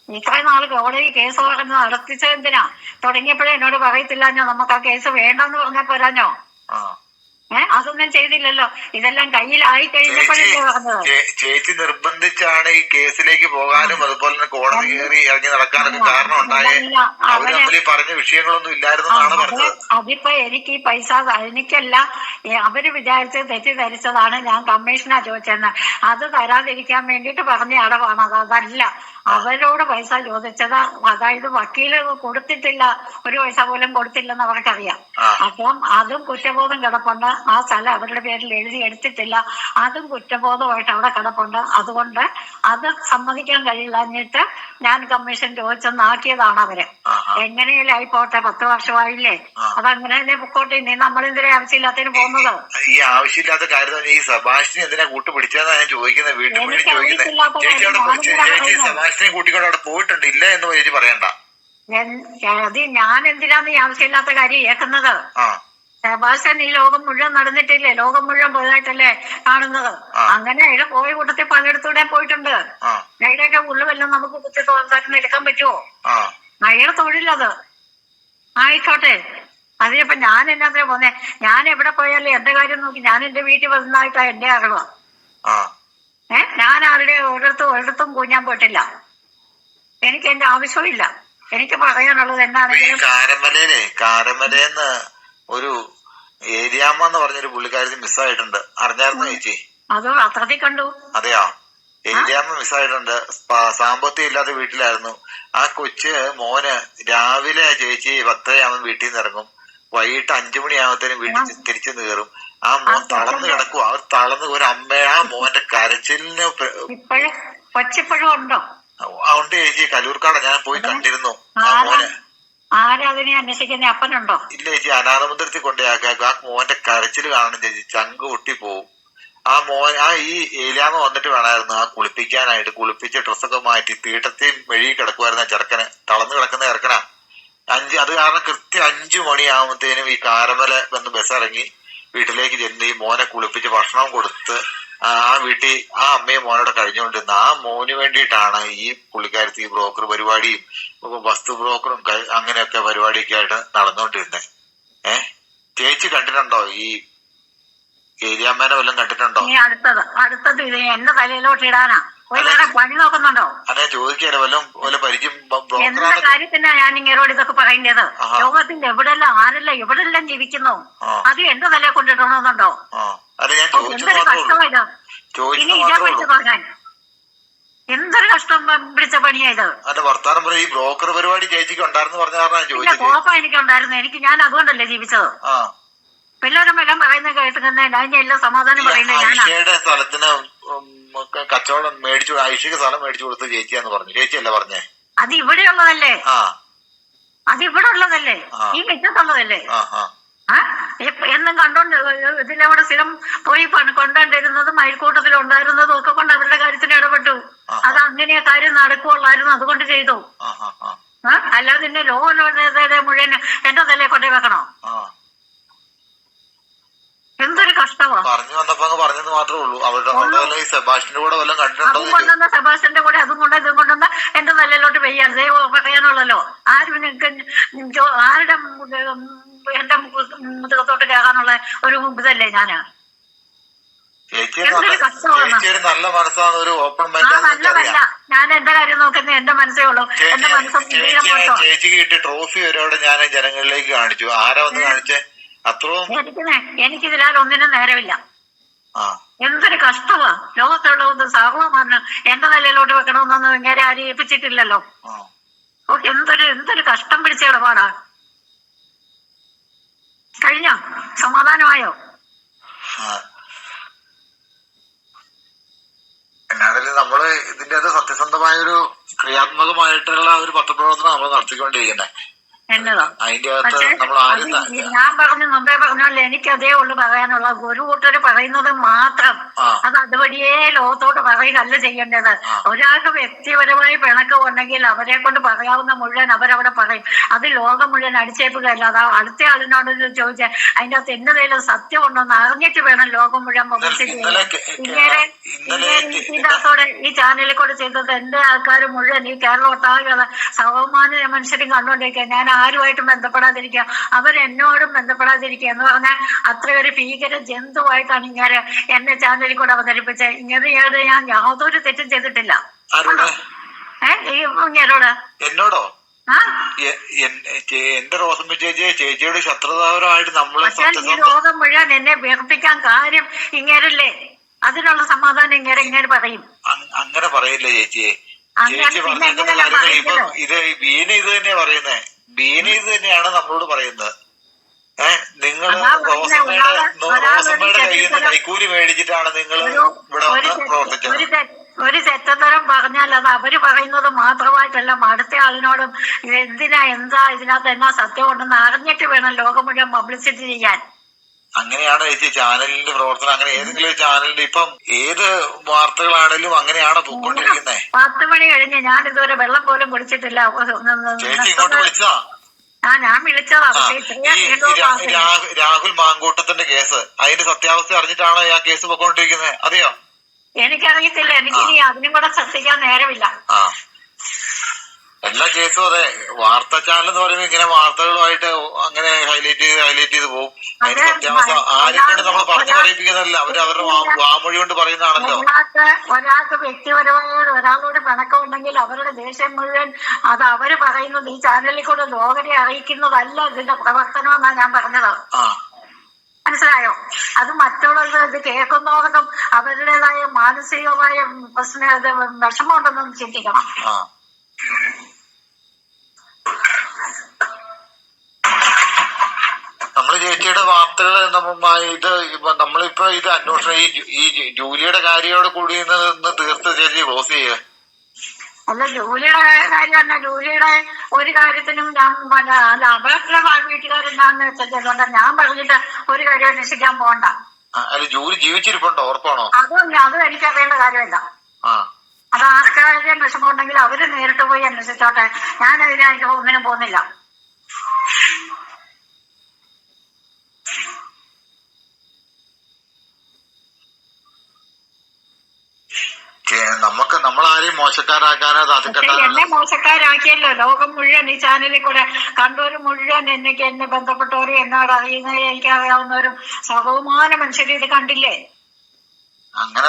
ഇത്രയും നാള് കോടതി കേസ് പറഞ്ഞ് നടത്തിച്ചത് എന്തിനാ? തുടങ്ങിയപ്പോഴേ എന്നോട് പറയത്തില്ല നമുക്ക് ആ കേസ് വേണ്ടെന്ന് പറഞ്ഞാ പോരാഞ്ഞോ? അതൊന്നും ചെയ്തില്ലല്ലോ. ഇതെല്ലാം കയ്യിലായി കഴിഞ്ഞപ്പോഴല്ലേ പറഞ്ഞത്. ചേച്ചി നിർബന്ധിച്ചാണ് ഈ കേസിലേക്ക് പോകാനും അതുപോലെ തന്നെ കോടതി കയറി ഇറങ്ങി നടക്കാനൊക്കെ കാരണം ഉണ്ടായേ. അവര് തമ്മിൽ പറഞ്ഞ വിഷയങ്ങളൊന്നും ഇല്ലായിരുന്നെന്നാണ് പറഞ്ഞത്. അതിപ്പോ എനിക്ക് ഈ പൈസ എനിക്കല്ല, അവര് വിചാരിച്ച് തെറ്റിദ്ധരിച്ചതാണ്. ഞാൻ കമ്മീഷനാ ചോദിച്ചെന്ന്. അത് തരാതിരിക്കാൻ വേണ്ടിട്ട് പറഞ്ഞ അടവാണ് അത്. അതല്ല, അവരോട് പൈസ ചോദിച്ചത്. അതായത് വക്കീല് കൊടുത്തിട്ടില്ല, ഒരു പൈസ പോലും കൊടുത്തില്ലെന്ന് അവർക്കറിയാം. അപ്പം അതും കുറ്റബോധം കിടപ്പുണ്ട്. ആ സ്ഥലം അവരുടെ പേരിൽ എഴുതി എടുത്തിട്ടില്ല, അതും കുറ്റബോധമായിട്ട് അവിടെ കിടപ്പുണ്ട്. അതുകൊണ്ട് അത് സമ്മതിക്കാൻ കഴിയില്ലഞ്ഞിട്ട് ഞാൻ കമ്മീഷൻ ചോദിച്ചെന്നാക്കിയതാണ് അവര്. എങ്ങനെയല്ലേ ആയിപ്പോട്ടെ, 10 വർഷമായില്ലേ, അതങ്ങനെ തന്നെ പൊക്കോട്ടെ. ഇനി നമ്മളെന്തിനാ ആവശ്യമില്ലാത്തതിന് പോകുന്നത്? ഈ ആവശ്യമില്ലാത്ത കാര്യം ഈ സെബാസ്റ്റ്യൻ എന്തിനാ കൂട്ടുപിടിച്ചതെന്നാ ഞാൻ ചോദിക്കുന്നത്. വീട്ടിൽ ചേച്ചി സെബാസ്റ്റ്യൻ കൂട്ടിക്കൊണ്ട് അവിടെ പോയിട്ടുണ്ട്, ഇല്ല എന്ന് ചേച്ചി പറയണ്ട. അത് ഞാൻ എന്തിനാന്ന് ഈ ആവശ്യമില്ലാത്ത കാര്യം കേൾക്കുന്നത്? സെബാസ്റ്റ്യൻ ഈ ലോകം മുഴുവൻ നടന്നിട്ടില്ലേ, ലോകം മുഴുവൻ പോയതായിട്ടല്ലേ കാണുന്നത്. അങ്ങനെ അയാൾ പോയ കൂട്ടത്തിൽ പലയിടത്തൂടെ പോയിട്ടുണ്ട്. അയാളുടെയൊക്കെ ഉള്ളുവെല്ലാം നമുക്ക് കുത്തി തോന്നാൻ എടുക്കാൻ പറ്റുമോ? അയാളുടെ തൊഴിലത്. ആയിക്കോട്ടെ. അതിനിപ്പോ ഞാൻ എന്നാ പോന്നെ? ഞാൻ എവിടെ പോയാലും എന്റെ കാര്യം നോക്കി ഞാൻ എന്റെ വീട്ടിൽ വന്നതായിട്ടാ എന്റെ അറിവ്. ഞാൻ ആരുടെ ഒരിടത്തും കൂഞ്ഞാൻ പോയിട്ടില്ല. എനിക്ക് എന്റെ ആവശ്യമില്ല. എനിക്ക് പറയാനുള്ളത് എന്നാണെങ്കിലും കാരമലേന്ന് ഒരു ഏരിയാമ്മ എന്ന് പറഞ്ഞൊരു പുള്ളിക്കാരി മിസ്സായിട്ടുണ്ട്. അറിഞ്ഞായിരുന്നു ചേച്ചി? അത് പത്രത്തിൽ കണ്ടു. അതെയോ? ഏരിയാമ്മ മിസ്സായിട്ടുണ്ട്. സാമ്പത്തികം ഇല്ലാത്ത വീട്ടിലായിരുന്നു. ആ കൊച്ച് മോന് രാവിലെ ചേച്ചി 10 വീട്ടിൽ നിന്ന് ഇറങ്ങും, വൈകിട്ട് 5 മണിയാകുമ്പത്തേനും വീട്ടിൽ തിരിച്ചു കയറും. ആ മോൻ തളർന്ന് കിടക്കും. അവർ തളർന്ന് ഒരു അമ്മ ആ മോന്റെ കരച്ചിലിന് കൊച്ചിപ്പോഴും ഉണ്ടോ? ഉണ്ട് ചേച്ചി. കലൂർക്കാട് ഞാൻ പോയി കണ്ടിരുന്നു ആ മോനെ. ആരാതിനെ അന്വേഷിക്കുന്ന അപ്പനുണ്ടോ? ഇല്ല ചേച്ചി, അനാഥമന്ദിരത്തിൽ കൊണ്ടുപോയാക്കാം. ആ മോന്റെ കരച്ചിൽ കാണണം ചേച്ചി, ചങ്ക് പൊട്ടി പോവും. ആ മോൻ ഈ ഏലിയാമ്മ വന്നിട്ട് വേണമായിരുന്നു ആ കുളിപ്പിക്കാനായിട്ട്. കുളിപ്പിച്ച് ഡ്രസ്സൊക്കെ മാറ്റി തീട്ടത്തെയും മെഴുകി കിടക്കുമായിരുന്നു ആ ചെറുക്കന്. തളർന്നു കിടക്കുന്ന ചെറുക്കനാ. അത് കാരണം കൃത്യം 5 മണിയാകുമ്പത്തേനും ഈ കാരമല വന്ന് ബസ് ഇറങ്ങി വീട്ടിലേക്ക് ചെന്ന് ഈ മോനെ കുളിപ്പിച്ച് ഭക്ഷണം കൊടുത്ത് ആ വീട്ടിൽ ആ അമ്മയും മോനോടെ കഴിഞ്ഞുകൊണ്ടിരുന്ന ആ മോന് വേണ്ടിയിട്ടാണ് ഈ പുള്ളിക്കാരത്തി ഈ ബ്രോക്കർ പരിപാടിയും വസ്തു ബ്രോക്കറും അങ്ങനെയൊക്കെ പരിപാടിയൊക്കെ ആയിട്ട് നടന്നുകൊണ്ടിരുന്നത്. ചേച്ചി കണ്ടിട്ടുണ്ടോ ഈ ഏരിയാമ്മേനെ വല്ലതും കണ്ടിട്ടുണ്ടോ? അടുത്തത് ഇത് എന്റെ തലയിലോട്ട് ഇടാനാ. പണി നോക്കുന്നുണ്ടോ? അതെ, ചോദിക്കാലോ. വല്ല പരിചയം എന്താ കാര്യത്തിനാ ഞാൻ ഇങ്ങനോട് ഇതൊക്കെ പറയേണ്ടത്? ലോകത്തിന്റെ എവിടെല്ലാം ആരെല്ലാം എവിടെല്ലാം ജീവിക്കുന്നു അത് എന്റെ തലയെ കൊണ്ടിടണമെന്നുണ്ടോ? എന്തൊരു കഷ്ടമായത്. ഇനി ഇതേ പിടിച്ച് പറഞ്ഞാൽ എന്തൊരു കഷ്ടം പിടിച്ച പണിയായത്. വർത്താനം ഈ ബ്രോക്കർ പരിപാടി ചേച്ചിക്ക് ഉണ്ടായിരുന്നു പറഞ്ഞ കാരണം കോപ്പം എനിക്കുണ്ടായിരുന്നു. ഞാൻ അതുകൊണ്ടല്ലേ ജീവിച്ചത്. പിള്ളേരും എല്ലാം പറയുന്നത് കേട്ടിരുന്നേ എല്ലാം സമാധാനം പറയുന്നത് ഞാനാണ്. സ്ഥലത്തിന് കച്ചവടം മേടിച്ചു, ഐഷയ്ക്ക് സ്ഥലം മേടിച്ചു കൊടുത്ത് ചേച്ചിയാന്ന് പറഞ്ഞു. ചേച്ചിയല്ലേ പറഞ്ഞേ? അത് ഇവിടെ ഉള്ളതല്ലേ? അതിവിടെ ഉള്ളതല്ലേ? ഈ മിറ്റത്തുള്ളതല്ലേ? എന്നും കണ്ടോണ്ട് ഇതിലവിടെ സ്ഥിരം പോയി കൊണ്ടുകൊണ്ടിരുന്നതും അയൽക്കൂട്ടത്തിൽ ഉണ്ടായിരുന്നതും ഒക്കെ കൊണ്ട് അവരുടെ കാര്യത്തിന് ഇടപെട്ടു. അത് അങ്ങനെ കാര്യം നടക്കുള്ളായിരുന്നു, അതുകൊണ്ട് ചെയ്തു. അല്ലാതെ പിന്നെ ലോകത്തെ മുഴുവൻ എന്റെ തലയെ കൊണ്ടേ വെക്കണോ? എന്തൊരു കഷ്ടമാ. പറഞ്ഞു വന്നപ്പോ പറഞ്ഞത് മാത്രമേ ഉള്ളൂ. അവരുടെ സെബാസ്റ്റിന്റെ കൂടെ വല്ലതും കണ്ടിട്ടുണ്ടോ? കൊണ്ടുവന്ന സെബാസ്റ്റിന്റെ കൂടെ അതും കൊണ്ട് ഇതും കൊണ്ടുവന്ന എന്റെ തലയിലോട്ട് പെയ്യാൻ പറയാനുള്ളല്ലോ. ആരും ആരുടെ എന്റെ മുഖത്തോട്ട് കേൾക്കാനുള്ള ഒരു ഇതല്ലേ ഞാന്? നല്ല മനസ്സാണ്, ഒരു ഓപ്പൺ നല്ലതല്ല. ഞാൻ എന്റെ കാര്യം നോക്കുന്നത് എന്റെ മനസ്സേ ഉള്ളൂ. എന്റെ മനസ്സും ചേച്ചിക്ക് കിട്ടിയ ട്രോഫി വരെയോടെ ഞാൻ ജനങ്ങളിലേക്ക് കാണിച്ചു. ആരാ വന്ന് കാണിച്ചേ? എനിക്കിതിലാൽ ഒന്നിനും നേരമില്ല. എന്തൊരു കഷ്ടമാ. ലോകത്തുള്ള സർവ്വമാണ് എന്റെ നിലയിലോട്ട് വെക്കണമെന്നൊന്നും ഇങ്ങനെ ആരും ഏൽപ്പിച്ചിട്ടില്ലല്ലോ. എന്തൊരു കഷ്ടം പിടിച്ച ഇടപാടാ. കഴിഞ്ഞോ? സമാധാനമായോ? എന്നാലും നമ്മള് ഇതിന്റെ അത് സത്യസന്ധമായ ഒരു ക്രിയാത്മകമായിട്ടുള്ള ഒരു പത്രപ്രവർത്തനം നമ്മൾ നടത്തിക്കൊണ്ടിരിക്കുന്നത്. എന്നതാ അതിന്റെ അകത്ത് നമ്മൾ ഞാൻ മുമ്പേ പറഞ്ഞല്ലേ, എനിക്ക് അതേ ഉള്ളു പറയാനുള്ള. ഒരു കൂട്ടര് പറയുന്നത് മാത്രം അത് അതുവഴിയേ ലോകത്തോട്ട് പറയുകയല്ല ചെയ്യേണ്ടത്. ഒരാൾക്ക് വ്യക്തിപരമായി പിണക്കം ഉണ്ടെങ്കിൽ അവരെ കൊണ്ട് പറയാവുന്ന മുഴുവൻ അവരവിടെ പറയും. അത് ലോകം മുഴുവൻ അടിച്ചേൽപ്പിക്കുകയല്ല. അത് അടുത്ത ആളിനോട് ചോദിച്ചാൽ അതിന്റെ അകത്ത് എന്തെങ്കിലും സത്യം ഉണ്ടോന്ന് അറിഞ്ഞിട്ട് വേണം ലോകം മുഴുവൻ പബ്ലിസിറ്റി ചെയ്യാൻ. ഇതിനകത്തോടെ ഈ ചാനലിൽ കൂടെ ചെയ്തത് എന്റെ ആൾക്കാർ മുഴുവൻ ഈ കേരളം ഒട്ടാകെയുള്ള സർവ്വമാന്യ മനുഷ്യരും കണ്ടുകൊണ്ടിരിക്കുക. ഞാൻ ആരുമായിട്ടും ബന്ധപ്പെടാതിരിക്കുക, അവരെന്നോടും ബന്ധപ്പെടാതിരിക്കുക എന്ന് പറഞ്ഞാൽ അത്രയൊരു ഭീകര ജന്തുവായിട്ടാണ് ഇങ്ങനെ എന്നെ ചാനലിൽ കൂടെ അവതരിപ്പിച്ചത്. ഇങ്ങനെ ഞാൻ യാതൊരു തെറ്റും ചെയ്തിട്ടില്ല. ഇങ്ങനോട് എന്നോടോ എന്റെ റോസമ്മ ചേച്ചിയുടെ ശത്രുതാപരമായിട്ട് ഈ ലോകം മുഴുവൻ എന്നെ വേർപ്പിക്കാൻ കാര്യം ഇങ്ങനല്ലേ? അതിനുള്ള സമാധാനം ഇങ്ങനെ പറയും. അങ്ങനെ പറയില്ലേ ചേച്ചിയെ? ചേച്ചി പറഞ്ഞ കാര്യങ്ങൾ ഇപ്പൊ ബീന ഇത് തന്നെയാ പറയുന്നേ. ബീന ഇത് തന്നെയാണ് നമ്മളോട് പറയുന്നത്. നിങ്ങള് റോസമ്മയുടെ കയ്യിൽ നിന്ന് കൈക്കൂലി മേടിച്ചിട്ടാണ് നിങ്ങൾ ഇവിടെ വന്ന് പ്രവർത്തിച്ചത്. ഒരു തെറ്റത്തരം പറഞ്ഞാൽ അത് അവര് പറയുന്നത് മാത്രമായിട്ടല്ല, അടുത്ത ആളിനോടും എന്താ ഇതിനകത്ത് എന്നാ സത്യം ഉണ്ടെന്ന് അറിഞ്ഞിട്ട് വേണം ലോകം മുഴുവൻ പബ്ലിസിറ്റി ചെയ്യാൻ. അങ്ങനെയാണ് ചേച്ചി ചാനലിന്റെ പ്രവർത്തനം. അങ്ങനെ ഏതെങ്കിലും ചാനലിന്റെ ഇപ്പം ഏത് വാർത്തകളാണേലും അങ്ങനെയാണ് പോയിക്കൊണ്ടിരിക്കുന്നത്. 10 മണി കഴിഞ്ഞ് ഞാൻ ഇതുവരെ വെള്ളം പോലും കുടിച്ചിട്ടില്ല. ചേച്ചി ഇങ്ങോട്ട് വിളിച്ചതാ? ഞാൻ വിളിച്ചതാ. രാഹുൽ മാങ്കൂട്ടത്തിന്റെ കേസ്, അതിന്റെ സത്യാവസ്ഥ അറിഞ്ഞിട്ടാണോ ആ കേസ് പോയിക്കൊണ്ടിരിക്കുന്നത്? അറിയോ? എനിക്കറിയത്തില്ല. എനിക്കിനി അതിനും കൂടെ ശ്രദ്ധിക്കാൻ നേരമില്ല. എല്ലാ കേസും അതെ. വാർത്താ ചാനൽ എന്ന് പറയുമ്പോൾ ഇങ്ങനെ വാർത്തകളുമായിട്ട് അങ്ങനെ ഹൈലൈറ്റ് ചെയ്ത് പോകും. അതിന്റെ സത്യാവസ്ഥ ആരും കൊണ്ട് നമ്മൾ പറഞ്ഞു പറയിപ്പിക്കുന്നതല്ല, അവരുടെ വാമൊഴി കൊണ്ട് പറയുന്നതാണല്ലോ. ഒരാൾക്ക് വ്യക്തിപരമായ ഒരാളോട് പിണക്കം ഉണ്ടെങ്കിൽ അവരുടെ ദേഷ്യം മുഴുവൻ അത് അവര് പറയുന്നത് ഈ ചാനലിൽ കൂടെ ലോകരെ അറിയിക്കുന്നതല്ല ഇതിന്റെ പ്രവർത്തനം എന്നാണ് ഞാൻ പറഞ്ഞത്. മനസ്സിലായോ? അത് മറ്റുള്ളവർ ഇത് കേൾക്കുന്നവർക്കും അവരുടേതായ മാനസികമായ വിഷമം ഉണ്ടെന്ന് ചിന്തിക്കണം. നമ്മള് ചേച്ചിയുടെ വാർത്തകൾ ഇത് നമ്മളിപ്പോ ഇത് അന്വേഷണം ഈ ജൂലിയുടെ കാര്യത്തോട് കൂടി ഇന്ന് തീർത്ത് ചേച്ചി ക്ലോസ് ചെയ്യേ. അല്ല, ജൂലിയുടെ കാര്യം തന്നെ. ജൂലിയുടെ ഒരു കാര്യത്തിനും ഞാൻ അല്ല അവരുടെ വീട്ടുകാരെന്താന്ന് വെച്ചിട്ടുണ്ട്. ഞാൻ പറഞ്ഞിട്ട് ഒരു കാര്യം അന്വേഷിക്കാൻ പോകണ്ട. അല്ല, ജൂലി ജീവിച്ചിരിപ്പുണ്ടോ? ഉറപ്പാണോ? അതും എനിക്കറിയേണ്ട കാര്യമില്ല. അത് ആർക്കാരും വിഷമം ഉണ്ടെങ്കിൽ അവര് നേരിട്ട് പോയി അന്വേഷിച്ചോട്ടെ. ഞാൻ അതിനായിട്ട് ഒന്നിനും പോകുന്നില്ല. നമ്മളാരെയും മോശക്കാരാക്കാനോ എന്നെ മോശക്കാരാക്കിയല്ലോ ലോകം മുഴുവൻ ഈ ചാനലിൽ കൂടെ കണ്ടവരും മുഴുവൻ എന്നെ ബന്ധപ്പെട്ടവരും എന്നോട് അറിയുന്നത് എനിക്കറിയാവുന്നവരും സർവമാന മനുഷ്യരും ഇത് കണ്ടില്ലേ. അങ്ങനെ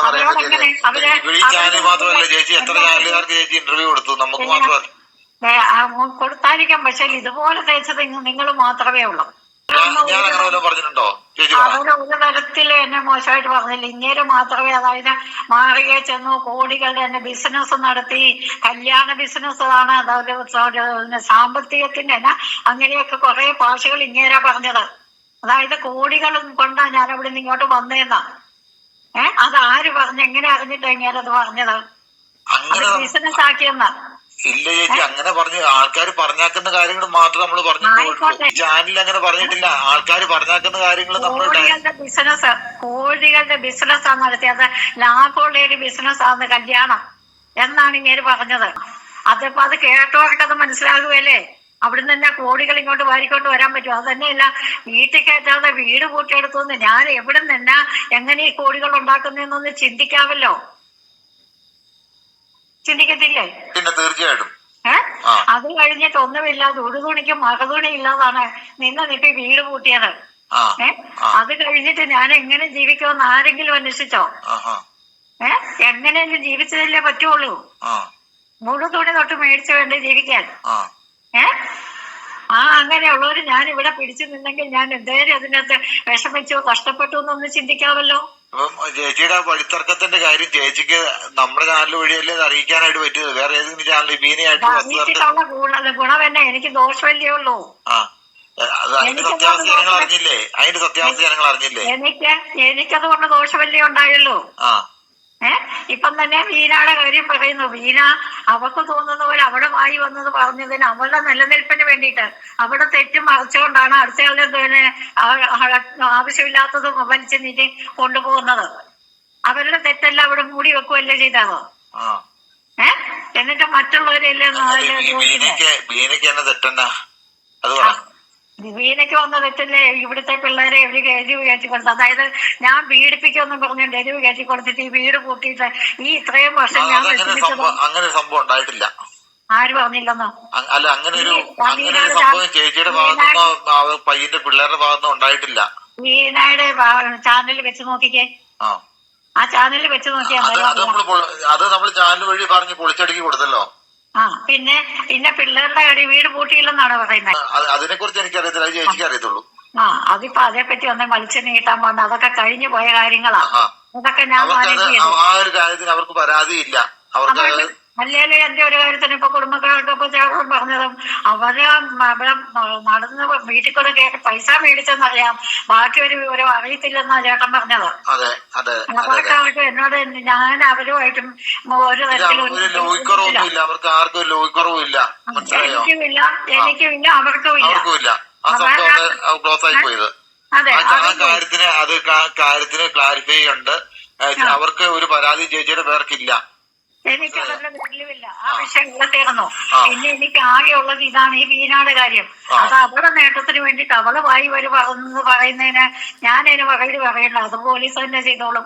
കൊടുത്തായിരിക്കാം. പക്ഷെ ഇതുപോലെ തേച്ചത് നിങ്ങൾ മാത്രമേ ഉള്ളൂ. അവര് ഒരു തരത്തില് എന്നെ മോശമായിട്ട് പറഞ്ഞില്ല. ഇങ്ങനെ മാത്രമേ, അതായത് മാറിയെ ചെന്നു കോടികളുടെ തന്നെ ബിസിനസ് നടത്തി, കല്യാണ ബിസിനസ്സാണ്, അതായത് സാമ്പത്തികത്തിന്റെ തന്നെ അങ്ങനെയൊക്കെ കുറെ ഭാഷകൾ ഇങ്ങേരാ പറഞ്ഞത്. അതായത് കോടികളും കൊണ്ടാ ഞാൻ അവിടെ നിന്ന് ഇങ്ങോട്ട് വന്നേന്നാ. അതാര് പറഞ്ഞു? എങ്ങനെ അറിഞ്ഞിട്ട് ഇങ്ങേരത് പറഞ്ഞത്? ബിസിനസ് ആക്കിയെന്നാ. ഇല്ല ചേച്ചി, അങ്ങനെ പറഞ്ഞു ആൾക്കാർ പറഞ്ഞാക്കുന്ന കാര്യങ്ങൾ മാത്രം നമ്മൾ പറഞ്ഞു. ചാനലിൽ അങ്ങനെ പറഞ്ഞിട്ടില്ല. ആൾക്കാർ പറഞ്ഞാക്കുന്ന കാര്യങ്ങൾ കോഴികളുടെ ബിസിനസ്സാണ് നടത്തിയത്. ലാഭമുള്ള ഒരു ബിസിനസ്സാണ് കല്യാണം എന്നാണ് ഇങ്ങനെ പറഞ്ഞത്. അതിപ്പോ അത് കേട്ടവർക്കത് മനസ്സിലാകുമല്ലേ? അവിടുന്ന് തന്നെ കോടികൾ ഇങ്ങോട്ട് വാരിക്കൊണ്ട് വരാൻ പറ്റും. അത് തന്നെയല്ല, വീട്ടിൽ കയറ്റാതെ വീട് പൂട്ടിയെടുത്തുനിന്ന് ഞാൻ എവിടെ നിന്നാ എങ്ങനെ ഈ കോടികൾ ഉണ്ടാക്കുന്നതെന്നൊന്ന് ചിന്തിക്കാമല്ലോ. ചിന്തിക്കത്തില്ലേ? പിന്നെ തീർച്ചയായിട്ടും. അത് കഴിഞ്ഞിട്ട് ഒന്നുമില്ലാതെ ഉടുതുണിക്ക് മറുതുണി ഇല്ലാതാണ് നിപ്പി വീട് പൂട്ടിയത്. അത് കഴിഞ്ഞിട്ട് ഞാൻ എങ്ങനെ ജീവിക്കുമെന്ന് ആരെങ്കിലും അന്വേഷിച്ചോ? എങ്ങനെയെങ്കിലും ജീവിച്ചതല്ലേ പറ്റുള്ളൂ. മുഴുതുണി തൊട്ട് മേടിച്ചു വേണ്ടേ ജീവിക്കാൻ? അങ്ങനെയുള്ളവര് ഞാൻ ഇവിടെ പിടിച്ചു നിന്നെങ്കിൽ ഞാൻ എന്തേലും അതിനകത്ത് വിഷമിച്ചു കഷ്ടപ്പെട്ടു എന്നൊന്ന് ചിന്തിക്കാമല്ലോ. അപ്പം ചേച്ചിയുടെ വഴിത്തർക്കത്തിന്റെ കാര്യം ചേച്ചിക്ക് നമ്മുടെ ചാനൽ വഴിയല്ലേ അറിയിക്കാനായിട്ട് പറ്റിയത്? വേറെ ഏതെങ്കിലും ചാനൽ അറിയിച്ചിട്ടുള്ള ഗുണം തന്നെ, എനിക്ക് ദോഷമല്ലേ ഉള്ളൂ. അതിന്റെ സത്യാവസ്ഥ ഞങ്ങൾ അറിഞ്ഞില്ലേ? എനിക്കതുകൊണ്ട് ദോഷമല്ലേ ഉണ്ടായല്ലോ. ഇപ്പം തന്നെ വീണയുടെ കാര്യം പറയുന്നു. വീണ അവർക്ക് തോന്നുന്ന പോലെ അവിടെ വായി വന്നത് പറഞ്ഞതിന് അവളുടെ നിലനിൽപ്പിന് വേണ്ടിയിട്ട് അവിടെ തെറ്റും മറിച്ചുകൊണ്ടാണ് അടുത്തയാളുടെ ആവശ്യമില്ലാത്തതും വലിച്ചു നീട്ടി കൊണ്ടുപോകുന്നത്. അവരുടെ തെറ്റെല്ലാം അവിടെ മൂടി വെക്കുകയല്ലേ ചെയ്താവോ? എന്നിട്ട് മറ്റുള്ളവരെല്ലാം വീണയ്ക്ക് വന്ന തെറ്റല്ലേ ഇവിടുത്തെ പിള്ളേരെ എവര് എരിവ് കയറ്റി കൊടുത്തു. അതായത് ഞാൻ പീഡിപ്പിക്കുമെന്നും പറഞ്ഞുകൊണ്ട് എരിവ് കയറ്റി കൊടുത്തിട്ട് ഈ വീട് കൂട്ടിയിട്ട് ഈ ഇത്രയും വർഷം ഞാൻ അങ്ങനെ സംഭവം ഉണ്ടായിട്ടില്ല. ആര് പറഞ്ഞില്ലെന്നോ? അല്ല, അങ്ങനെ ഒരു സംഭവം ചേച്ചിയുടെ ഭാഗത്തുനിന്നോ പയ്യന്റെ പിള്ളേരുടെ ഭാഗത്തുനിന്നോ ഉണ്ടായിട്ടില്ല. വീണയുടെ ചാനലിൽ വെച്ച് നോക്കിക്കേ. ആ ചാനലിൽ വെച്ച് നോക്കിയാൽ അത് നമ്മൾ ചാനൽ വഴി പറഞ്ഞ് പൊളിച്ചടുക്കി കൊടുത്തല്ലോ. പിന്നെ പിള്ളേരുടെ കാര്യം വീട് പൂട്ടിയില്ലെന്നാണ് പറയുന്നത്. അതിനെ കുറിച്ച് എനിക്കറിയത്തില്ല, ചേച്ചിക്ക് അറിയത്തുള്ളൂ. അതിപ്പോ അതേപ്പറ്റി ഒന്ന് വലിച്ചു നീട്ടാൻ പോകുന്നത് അതൊക്കെ കഴിഞ്ഞു പോയ കാര്യങ്ങളാ. അതൊക്കെ ഞാൻ ആ ഒരു കാര്യത്തിന് അവർക്ക് പരാതിയില്ല. അവർക്ക് അല്ലേലും എന്റെ ഒരു കാര്യത്തിന് ഇപ്പൊ കുടുംബക്കാർക്കൊക്കെ ചേട്ടൻ പറഞ്ഞതും അവര് അവിടെ നടന്ന് വീട്ടിൽ കൂടെ കയറി പൈസ മേടിച്ചെന്നറിയാം, ബാക്കി ഒരു വിവരം അറിയത്തില്ലെന്നാ ചേട്ടൻ പറഞ്ഞത്. അവർക്കായിട്ട് എന്നോട് ഞാൻ അവരുമായിട്ടും ഒരു തരത്തിലും എനിക്കുമില്ല അവർക്കുമില്ല. അതെ, കാര്യത്തിന് ക്ലാരിഫൈ ഉണ്ട്. അവർക്ക് ഒരു പരാതി ചേച്ചിയുടെ പേർക്കില്ല. എനിക്ക് അവരുടെ വീട്ടിലുമില്ല. ആ വിഷയം ഇവിടെ തീർന്നു. പിന്നെ എനിക്ക് ആകെയുള്ളത് ഇതാണ്, ഈ വീണയുടെ കാര്യം. അത് അവരുടെ നേട്ടത്തിന് വേണ്ടിട്ട് അവള് വായി പറയുന്നതിന് ഞാൻ അതിന് വകയിൽ പറയണ്ട. അത് പോലീസ് തന്നെ ചെയ്തോളും.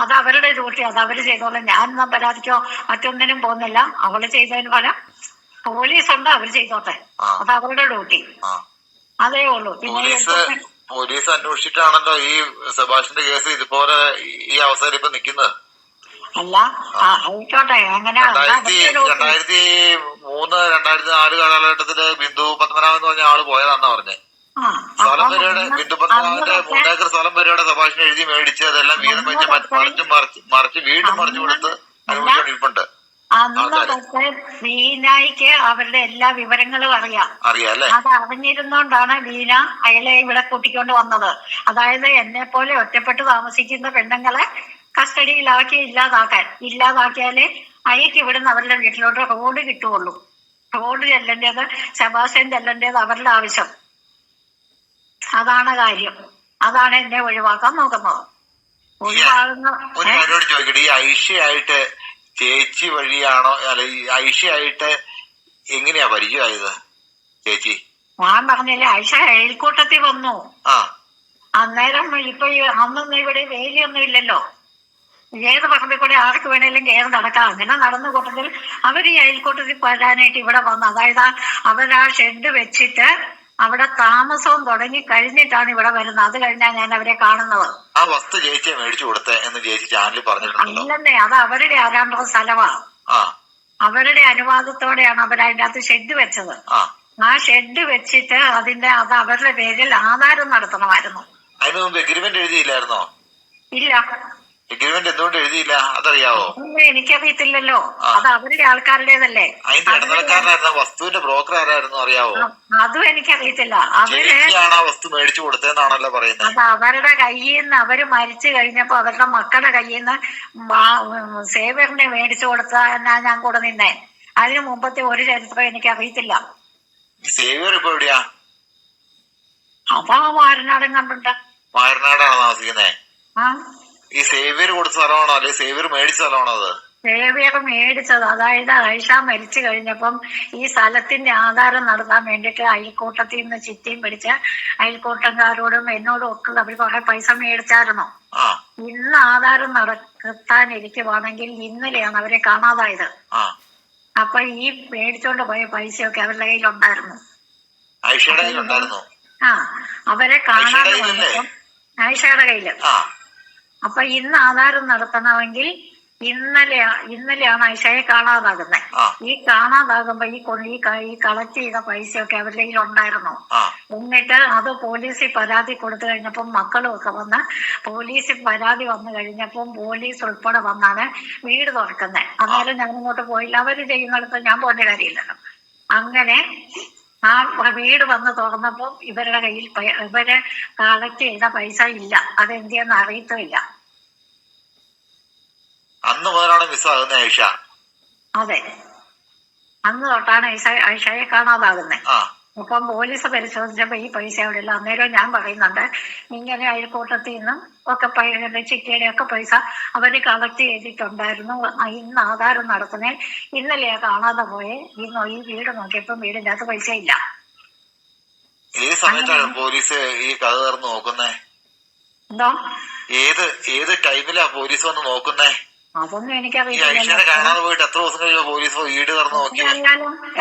അത് അവരുടെ ഡ്യൂട്ടി, അത് അവര് ചെയ്തോളാം. ഞാനൊന്നും പരാതിക്കോ മറ്റൊന്നിനും പോകുന്നില്ല. അവള് ചെയ്തതിന് ഫലം പോലീസ് ഉണ്ട്, അവര് ചെയ്തോട്ടെ, അത് അവരുടെ ഡ്യൂട്ടി, അതേ ഉള്ളൂ. പിന്നെ പോലീസ് അന്വേഷിച്ചിട്ടാണല്ലോ ഈ സെബാസ്റ്റിന്റെ കേസ് ഇതുപോലെ ഈ അവസരം ഇപ്പൊ നിക്കുന്നത്. അല്ല ആയിക്കോട്ടെ, അങ്ങനെ 2003-2004 കാലഘട്ടത്തില് ബിന്ദു പത്മനാഭൻ എന്ന് പറഞ്ഞ ആള് പോയതാണെന്നാ പറഞ്ഞേ. സ്ഥലം വരെയുടെ ബിന്ദു പത്മനാഭന്റെ 3 ഏക്കർ സ്ഥലം വരെയുടെ സെബാസ്റ്റിന് എഴുതി മേടിച്ച് അതെല്ലാം വീതം വെച്ച് മറിച്ച് വീണ്ടും മറിച്ചു കൊടുത്ത് അനുഭവിച്ചുകൊണ്ടിരിപ്പുണ്ട്. അന്ന് തൊട്ട് വീണയ്ക്ക് അവരുടെ എല്ലാ വിവരങ്ങളും അറിയാം. അത് അറിഞ്ഞിരുന്നോണ്ടാണ് വീണ അയാളെ ഇവിടെ കൂട്ടിക്കൊണ്ട് വന്നത്. അതായത് എന്നെ പോലെ ഒറ്റപ്പെട്ട് താമസിക്കുന്ന പെണ്ണുങ്ങളെ കസ്റ്റഡിയിലാക്കി ഇല്ലാതാക്കിയാലേ അയക്ക് ഇവിടുന്ന് അവരുടെ വീട്ടിലോട്ട് റോഡ് കിട്ടുകയുള്ളൂ. റോഡ് ചെല്ലേണ്ടത് സെബാസ്റ്റ്യൻ ചെല്ലേണ്ടത് അവരുടെ ആവശ്യം. അതാണ് കാര്യം. അതാണ് എന്നെ ഒഴിവാക്കാൻ നോക്കുന്നത്. ചോദിക്കട്ടെ, ഈ ഐഷയായിട്ട് ചേച്ചി വഴിയാണോ അല്ല ഈ ഐഷയായിട്ട് എങ്ങനെയാ പരിചയമായത് ചേച്ചി? ഞാൻ പറഞ്ഞില്ലേ, ഐഷ അയൽക്കൂട്ടത്തിൽ വന്നു. അന്നേരം ഇപ്പൊ അന്നൊന്നും ഇവിടെ വേലിയൊന്നും ഇല്ലല്ലോ. ഏത് പറമ്പിൽ കൂടെ ആർക്ക് വേണേലും കയറി നടക്കാം. അങ്ങനെ നടന്ന കൂട്ടത്തിൽ അവർ ഈ അയൽക്കൂട്ടത്തിൽ വരാനായിട്ട് ഇവിടെ വന്നു. അതായത് അവരാ ഷെഡ് വെച്ചിട്ട് അവിടെ താമസവും തുടങ്ങി കഴിഞ്ഞിട്ടാണ് ഇവിടെ വരുന്നത്. അത് കഴിഞ്ഞാണ് ഞാൻ അവരെ കാണുന്നത്. ആ വസ്തു ചേച്ചിയെ മേടിച്ചു കൊടുത്തേ എന്ന് ചേച്ചി ചാനലിൽ പറഞ്ഞിട്ടുണ്ടല്ലോ. അല്ലെന്നേ, അത് അവരുടെ ആരാണ്ടോ സ്ഥലമാണ്. അവരുടെ അനുവാദത്തോടെയാണ് അവർ അതിന്റെ അകത്ത് ഷെഡ് വെച്ചത്. ആ ഷെഡ് വെച്ചിട്ട് അത് അവരുടെ പേരിൽ ആധാരം നടത്തണമായിരുന്നു. അതിന് മുമ്പ് എഗ്രിമെന്റ് എഴുതിയില്ലായിരുന്നോ? ഇല്ല. എഗ്രിമെന്റ് എന്തുകൊണ്ട് എഴുതിയില്ല അതറിയാവോ? എനിക്കറിയത്തില്ലല്ലോ, അത് അവരുടെ ആൾക്കാരുടേതല്ലേ. അതിന്റെ ഇടനിലക്കാരനായിരുന്ന വസ്തുവിന്റെ ബ്രോക്കർ ആരായിരുന്നു അറിയാവോ? അതും എനിക്കറിയത്തില്ല. വസ്തു മേടിച്ചു കൊടുത്തെന്നാണല്ലോ പറയുന്നത്. അത് അവരുടെ കയ്യിൽ നിന്ന് അവര് മരിച്ചു കഴിഞ്ഞപ്പോ അവരുടെ മക്കളുടെ കയ്യിൽ നിന്ന് സേവറിനെ മേടിച്ചു കൊടുത്താ ഞാൻ കൂടെ നിന്നേ. അതിനു മുമ്പത്തെ ഒരു ചരിത്രം എനിക്കറിയത്തില്ല. സേവ്യർ ഇപ്പൊ എവിടെയാ? അതാ വാരനാടും കണ്ടുണ്ട്. വാരനാടാണോ താമസിക്കുന്നേ? ഈ സേവ്യർ കൊടുത്ത സ്ഥലമാണോ അല്ലെ സേവ്യർ മേടിച്ച സ്ഥലമാണോ? അത് സേവ്യർ മേടിച്ചത്. അതായത് ഐഷ മരിച്ചു കഴിഞ്ഞപ്പം ഈ സ്ഥലത്തിന്റെ ആധാരം നടത്താൻ വേണ്ടിയിട്ട് അയൽക്കൂട്ടത്തിൽ നിന്ന് ചിട്ടിയും പിടിച്ച് അയൽക്കൂട്ടക്കാരോടും എന്നോടും ഒക്കെ അവർ കുറെ പൈസ മേടിച്ചായിരുന്നു. ഇന്ന് ആധാരം നടത്താൻ ഇരിക്കുവാണെങ്കിൽ ഇന്നലെയാണ് അവരെ കാണാതായത്. അപ്പൊ ഈ മേടിച്ചോണ്ട് പോയ പൈസയൊക്കെ അവരുടെ കയ്യിലുണ്ടായിരുന്നു. അവരെ കാണാതെ വന്നപ്പം ഐഷയുടെ കയ്യില്. അപ്പൊ ഇന്ന് ആധാരം നടത്തണമെങ്കിൽ ഇന്നലെയാണ് ഐഷയെ കാണാതാകുന്നത്. ഈ കാണാതാകുമ്പോ ഈ കളക്ട് ചെയ്ത പൈസയൊക്കെ അവരുടെ കയ്യിൽ ഉണ്ടായിരുന്നു. എന്നിട്ട് അത് പോലീസിൽ പരാതി കൊടുത്തു കഴിഞ്ഞപ്പം മക്കളും ഒക്കെ വന്ന് പോലീസിൽ പരാതി വന്നു കഴിഞ്ഞപ്പം പോലീസ് ഉൾപ്പെടെ വന്നാണ് വീട് തുറക്കുന്നത്. അന്നേരം ഞാൻ ഇങ്ങോട്ട് പോയില്ല. അവര് ചെയ്യുന്നിടത്ത് ഞാൻ പോകേണ്ട കാര്യമില്ലല്ലോ. അങ്ങനെ ആ വീട് വന്ന് തുറന്നപ്പം ഇവരുടെ കയ്യിൽ ഇവര് കളക്ട് ചെയ്ത പൈസ ഇല്ല. അതെന്തിയെന്ന് അറിയത്തുമില്ല. അന്ന് മുതലാണ് മിസ്സാകുന്നത് ഐഷ. അതെ, അന്ന് തൊട്ടാണ് ഐഷയെ കാണാതാകുന്നത്. അപ്പം പോലീസ് പരിശോധിച്ചപ്പോ ഈ പൈസ അവിടെ ഇല്ല. അന്നേരം ഞാൻ പറയുന്നുണ്ട്, ഇങ്ങനെ അയൽക്കൂട്ടത്തിൽ നിന്നും ഒക്കെ ചിട്ടിയുടെ ഒക്കെ പൈസ അവര് കളക്ട് ചെയ്തിട്ടുണ്ടായിരുന്നു. ഇന്ന് ആധാരം നടത്തുന്നേ ഇന്നലെയാ കാണാതെ പോയെ. ഇന്ന് ഈ വീട് നോക്കിയപ്പോ വീടിന്റെ അകത്ത് പൈസ ഇല്ല. ഏത് സമയത്താണ് പോലീസ് ഈ കഥ തുറന്ന് നോക്കുന്നേ? എന്തോ ഏത് ടൈമിലാ പോലീസ് വന്ന് നോക്കുന്നേ? അതൊന്നും എനിക്കറിയില്ല.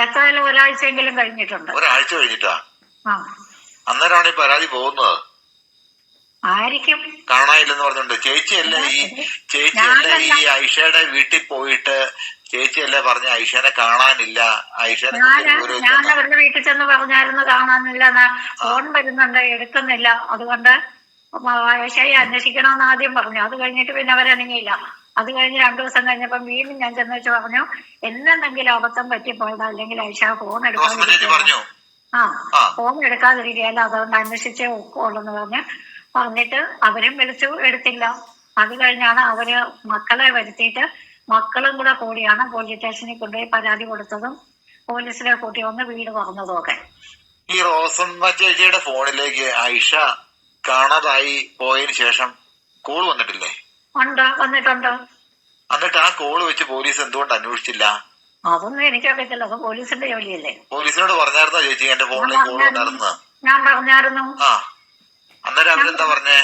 എത്രയായാലും ഒരാഴ്ചയെങ്കിലും കഴിഞ്ഞിട്ടുണ്ട്. ഒരാഴ്ച കഴിഞ്ഞിട്ടാ? അന്നേരമാണ് ഈ പരാതി പോകുന്നത്. ആയിരിക്കും. കാണാനില്ലെന്ന് പറഞ്ഞോണ്ട് ചേച്ചിയല്ലേ ഈ ഐഷയുടെ വീട്ടിൽ പോയിട്ട് ചേച്ചിയല്ലേ പറഞ്ഞ ഐഷനെ കാണാനില്ല, ഐഷനെ ഞാൻ അവരുടെ വീട്ടിൽ ചെന്ന് പറഞ്ഞായിരുന്നു കാണാനില്ല. ഫോൺ വരുന്നുണ്ട്, എടുക്കുന്നില്ല. അതുകൊണ്ട് ഐഷയെ അന്വേഷിക്കണമെന്ന് ആദ്യം പറഞ്ഞു. അത് കഴിഞ്ഞിട്ട് പിന്നെ അവരനങ്ങിയില്ല. അത് കഴിഞ്ഞ് 2 ദിവസം കഴിഞ്ഞപ്പം വീണ്ടും ഞാൻ ചെന്ന് വെച്ച് പറഞ്ഞു, എന്തെങ്കിലും അബദ്ധം പറ്റിപ്പോയതാ, അല്ലെങ്കിൽ ഐഷ ഫോൺ എടുക്കാതിരിക്കുക. ഫോൺ എടുക്കാതിരിക്കുകയല്ല, അതുകൊണ്ട് അന്വേഷിച്ചേ ഒക്കുള്ളൂ എന്ന് പറഞ്ഞിട്ട് അവരും വിളിച്ചു, എടുത്തില്ല. അത് കഴിഞ്ഞാണ് അവര് മക്കളെ വരുത്തിയിട്ട് മക്കളും കൂടിയാണ് പോലീസ് സ്റ്റേഷനിൽ കൊണ്ടുപോയി പരാതി കൊടുത്തതും പോലീസിനെ കൂട്ടി വന്ന് വീട് തുറന്നതും ഒക്കെ. ഈ റോസമ്മ ചേച്ചിയുടെ ഫോണിലേക്ക് ഐഷ കാണാതായി പോയതിനു ശേഷം കോൾ വന്നിട്ടില്ലേ? വന്നിട്ടുണ്ട്. എന്നിട്ട് ആ കോള് വെച്ച് പോലീസ് എന്തുകൊണ്ട് അന്വേഷിച്ചില്ല? അതൊന്നും എനിക്കറിയത്തില്ല, അത് പോലീസിന്റെ ജോലിയല്ലേ. പോലീസിനോട് പറഞ്ഞായിരുന്നോ ചേച്ചി എന്റെ ഫോണിലേക്ക് കോൾ വന്നായിരുന്നു? ഞാൻ പറഞ്ഞായിരുന്നു. അന്നേരം അവരെന്താ പറഞ്ഞേ?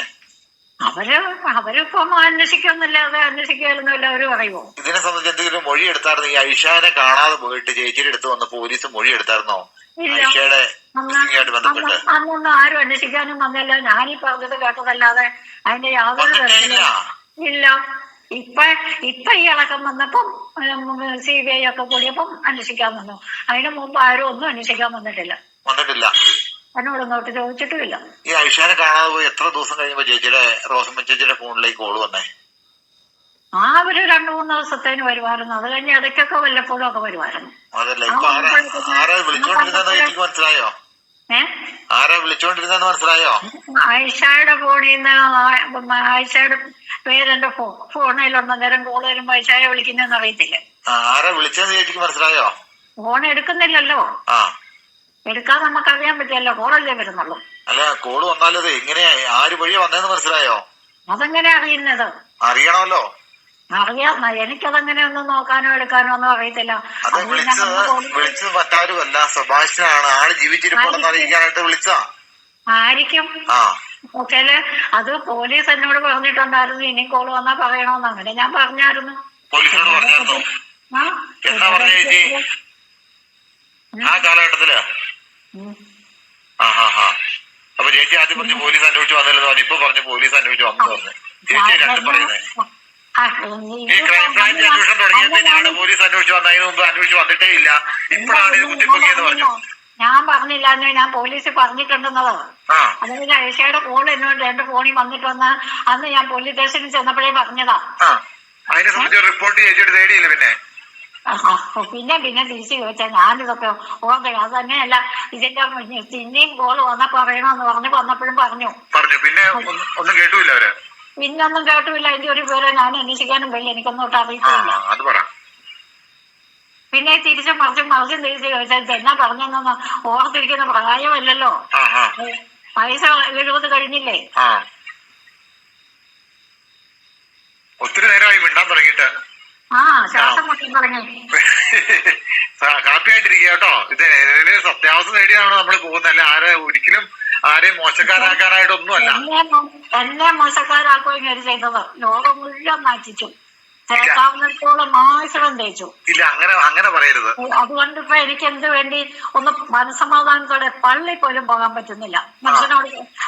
അവരിപ്പം അന്വേഷിക്കൊന്നുമില്ലാതെ അന്വേഷിക്കാനൊന്നുമില്ല. അവര് പറയുമോ? ഇതിനെ സംബന്ധിച്ച് എന്തെങ്കിലും മൊഴി എടുത്തായിരുന്നു? ഈ ഐഷാനെ കാണാതെ പോയിട്ട് ചേച്ചിയുടെ അടുത്ത് വന്ന് പോലീസ് മൊഴി എടുത്തായിരുന്നു ഐഷയുടെ ആയിട്ട് ബന്ധപ്പെട്ട്? അന്നൊന്നും ആരും അന്വേഷിക്കാനും വന്നില്ല. ഞാനീ പറഞ്ഞത് കേട്ടതല്ലാതെ അതിന്റെ യാതൊരു ഇല്ല. ഇപ്പൊ ഈ ഇളക്കം വന്നപ്പം CBI ഒക്കെ കൂടിയപ്പം അന്വേഷിക്കാൻ വന്നു. അതിന് മുമ്പ് ആരും ഒന്നും അന്വേഷിക്കാൻ വന്നിട്ടില്ല. എന്നോടൊന്നോട്ട് ചോദിച്ചിട്ടുമില്ല. ഈ ഐഷാനെ കാണാതെ പോയി എത്ര ദിവസം കഴിയുമ്പോ ചേച്ചിയുടെ റോസമ്മ ചേച്ചിയുടെ ഫോണിലേക്ക് കോള് വന്നേ? അവര് 2-3 ദിവസത്തേന് വരുമായിരുന്നു. അത് കഴിഞ്ഞ് ഇടയ്ക്കൊക്കെ വല്ലപ്പോഴും ഒക്കെ വരുമായിരുന്നു. ആരാ വിളിച്ചോണ്ടിരുന്നെന്ന് മനസ്സിലായോ? ആരാ വിളിച്ചോണ്ടിരുന്നെന്ന് മനസ്സിലായോ? ഐഷയുടെ ഫോണിൽ നിന്ന് ഐഷയുടെ പേരെന്റെ ഫോണിലുണ്ട്. നേരം കോള് വരുമ്പോ ഐഷയെ വിളിക്കുന്നതെന്ന് അറിയത്തില്ല. ആരാ വിളിച്ചെന്ന് ചേച്ചിക്ക് മനസ്സിലായോ? ഫോൺ എടുക്കുന്നില്ലല്ലോ. എടുക്കാൻ നമുക്കറിയാൻ പറ്റിയല്ലോ. കോളല്ലേ വരുന്നുള്ളൂ. അല്ല, കോള് വന്നാലത് എങ്ങനെയാ, ആര് വഴിയാ വന്നതെന്ന് മനസ്സിലായോ? അതെങ്ങനെ അറിയുന്നത്? അറിയണമല്ലോ. അറിയാം. എനിക്കതങ്ങനെ ഒന്നും നോക്കാനോ എടുക്കാനോ ഒന്നും അറിയത്തില്ല. വിളിച്ചത് മറ്റാരുമല്ല, സെബാസ്റ്റ്യനാണ്. ആള് ജീവിച്ചിരിപ്പുണ്ടെന്ന് അറിയിക്കാനായിട്ട് വിളിച്ചാ ആയിരിക്കും. ഓക്കേല് അത് പോലീസ് എന്നോട് പറഞ്ഞിട്ടുണ്ടായിരുന്നു ഇനി കോള് വന്നാ പറയണോന്ന്. അങ്ങനെ ഞാൻ പറഞ്ഞായിരുന്നു. പോലീസിനോട് പറഞ്ഞായിരുന്നോ? എന്നാ പറഞ്ഞ ചേച്ചി ആ കാലഘട്ടത്തില്? അപ്പൊ ചേച്ചി ആദ്യം പറഞ്ഞു പോലീസ് അന്വേഷിച്ച് വന്നില്ലെന്ന് പറഞ്ഞു. ഇപ്പൊ പറഞ്ഞു പോലീസ് അന്വേഷിച്ച് വന്നു പറഞ്ഞു. ചേച്ചി രണ്ടും പറയുന്നത്. ഈ ക്രൈംബ്രാഞ്ച് അന്വേഷണം തുടങ്ങിയപ്പോഴാണ് പോലീസ് അന്വേഷിച്ച് വന്നത്. അതിന് മുമ്പ് അന്വേഷിച്ച് വന്നിട്ടേ ഇല്ല. ഇപ്പോഴാണ് ഇത് കുത്തിപ്പൊക്കിയെന്ന് പറഞ്ഞു. ഞാൻ പറഞ്ഞില്ല, ഞാൻ പോലീസിൽ പറഞ്ഞിട്ടുണ്ടെന്നത്. അതായത് ഐഷയുടെ കോൾ എന്നോട് എന്റെ ഫോണിൽ വന്നിട്ട് വന്ന അന്ന് ഞാൻ പോലീസ് സ്റ്റേഷനിൽ ചെന്നപ്പോഴേ പറഞ്ഞതാ. അതിനെ സംബന്ധിച്ച് റിപ്പോർട്ട് ചേച്ചിയുടെ തേടിയില്ല? പിന്നെ തിരിച്ചു ചോദിച്ചാൽ ഞാനിതൊക്കെ ഓർമ്മ. അത് തന്നെയല്ല, ഇതിന്റെ പിന്നെയും കോള് വന്നപ്പോ പറയണമെന്ന് പറഞ്ഞു വന്നപ്പോഴും പറഞ്ഞു. പിന്നെ ഒന്നും കേട്ടില്ല അവര്. പിന്നൊന്നും കേട്ടില്ല. അതിന്റെ ഒരു പേര് ഞാൻ അന്വേഷിക്കാനും പോയി. എനിക്കൊന്നും അറിയിച്ചില്ല. പിന്നെ തിരിച്ചും മറിച്ചും തിരിച്ചു ചോദിച്ചാൽ എന്നാ പറഞ്ഞെന്നൊന്നും ഓർത്തിരിക്കുന്ന പ്രായമല്ലല്ലോ. വയസ്സ് 70 കഴിഞ്ഞില്ലേ? ഒത്തിരി നേരമായി മിണ്ടാൻ തുടങ്ങിയിട്ട്. ശ്വാസം മുട്ടാൻ തുടങ്ങി. ഹാപ്പി ആയിട്ടിരിക്കുക കേട്ടോ. ഇതിന് സത്യാവസ്ഥ നേടിയാണ് നമ്മൾ പോകുന്നതല്ല. ഒരിക്കലും ആരെയും മോശക്കാരാക്കാനായിട്ടൊന്നുമല്ല. എന്നെ മോശക്കാരാക്കുകയും ചെയ്തത് ലോകം മുഴുവൻ നാറ്റിച്ചു. തേക്കാവുന്നിടത്തോളം മാശ്രം തേച്ചു. ഇല്ല, അങ്ങനെ പറയരുത്. അതുകൊണ്ട് ഇപ്പൊ എനിക്ക് എന്ത് വേണ്ടി ഒന്ന് മനസ്സമാധാനത്തോടെ പള്ളി പോലും പോകാൻ പറ്റുന്നില്ല. മനുഷ്യനോട്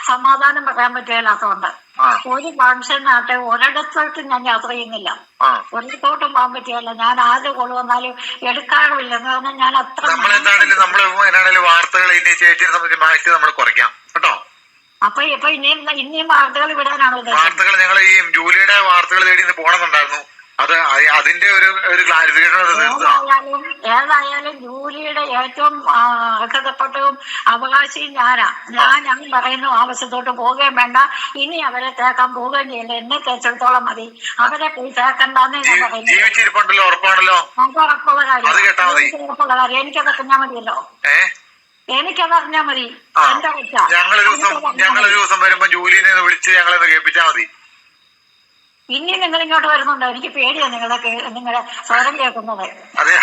സമാധാനം പറയാൻ പറ്റില്ലാത്തതുകൊണ്ട് ഒരു ഫംഗ്ഷനാട്ടെ ഒരിടത്തോട്ടും ഞാൻ യാത്ര ചെയ്യുന്നില്ല. ഒരിടത്തോട്ടും പോകാൻ പറ്റിയല്ല. ഞാൻ ആര് കോള് വന്നാലും എടുക്കാറുമില്ല. എന്ന് പറഞ്ഞാൽ ഞാൻ അത്ര വാർത്തകൾ നമ്മൾ കുറയ്ക്കാം കേട്ടോ. അപ്പൊ ഇനിയും വാർത്തകൾ വിടാനാണ് വാർത്തകൾ. ഞങ്ങൾ ഈ ജൂലിയുടെ വാർത്തകൾ തേടി പോകണമെന്നുണ്ടായിരുന്നു. അതിന്റെ ഒരു ക്ലാരിഫിക്കേഷൻ. ഏതായാലും ജൂലിയുടെ ഏറ്റവും അർഹതപ്പെട്ടതും അവകാശിയും ഞാൻ പറയുന്നു ആവശ്യത്തോട്ട് പോവുകയും വേണ്ട. ഇനി അവരെ തേക്കാൻ പോവുകയും ചെയ്യില്ല. എന്നെ തേച്ചിടത്തോളം മതി. അവരെ പോയി തേക്കണ്ടെന്ന് ഞാൻ പറയുന്നു. ഉറപ്പാണല്ലോ. അത് ഉറപ്പുള്ള കാര്യം. എനിക്കതൊക്കെ ഞാൻ മതിയല്ലോ. എനിക്കതറിഞ്ഞാ മതി. എന്റെ കൊച്ചാ. ഞങ്ങളൊരു ദിവസം വരുമ്പോ ജൂലിനെ വിളിച്ച് ഞങ്ങളെന്ന് കേൾപ്പിച്ചാ മതി. ഇനി നിങ്ങൾ ഇങ്ങോട്ട് വരുന്നുണ്ടോ? എനിക്ക് പേടിയാ നിങ്ങളുടെ സ്വരം കേൾക്കുന്നത്. അതെ.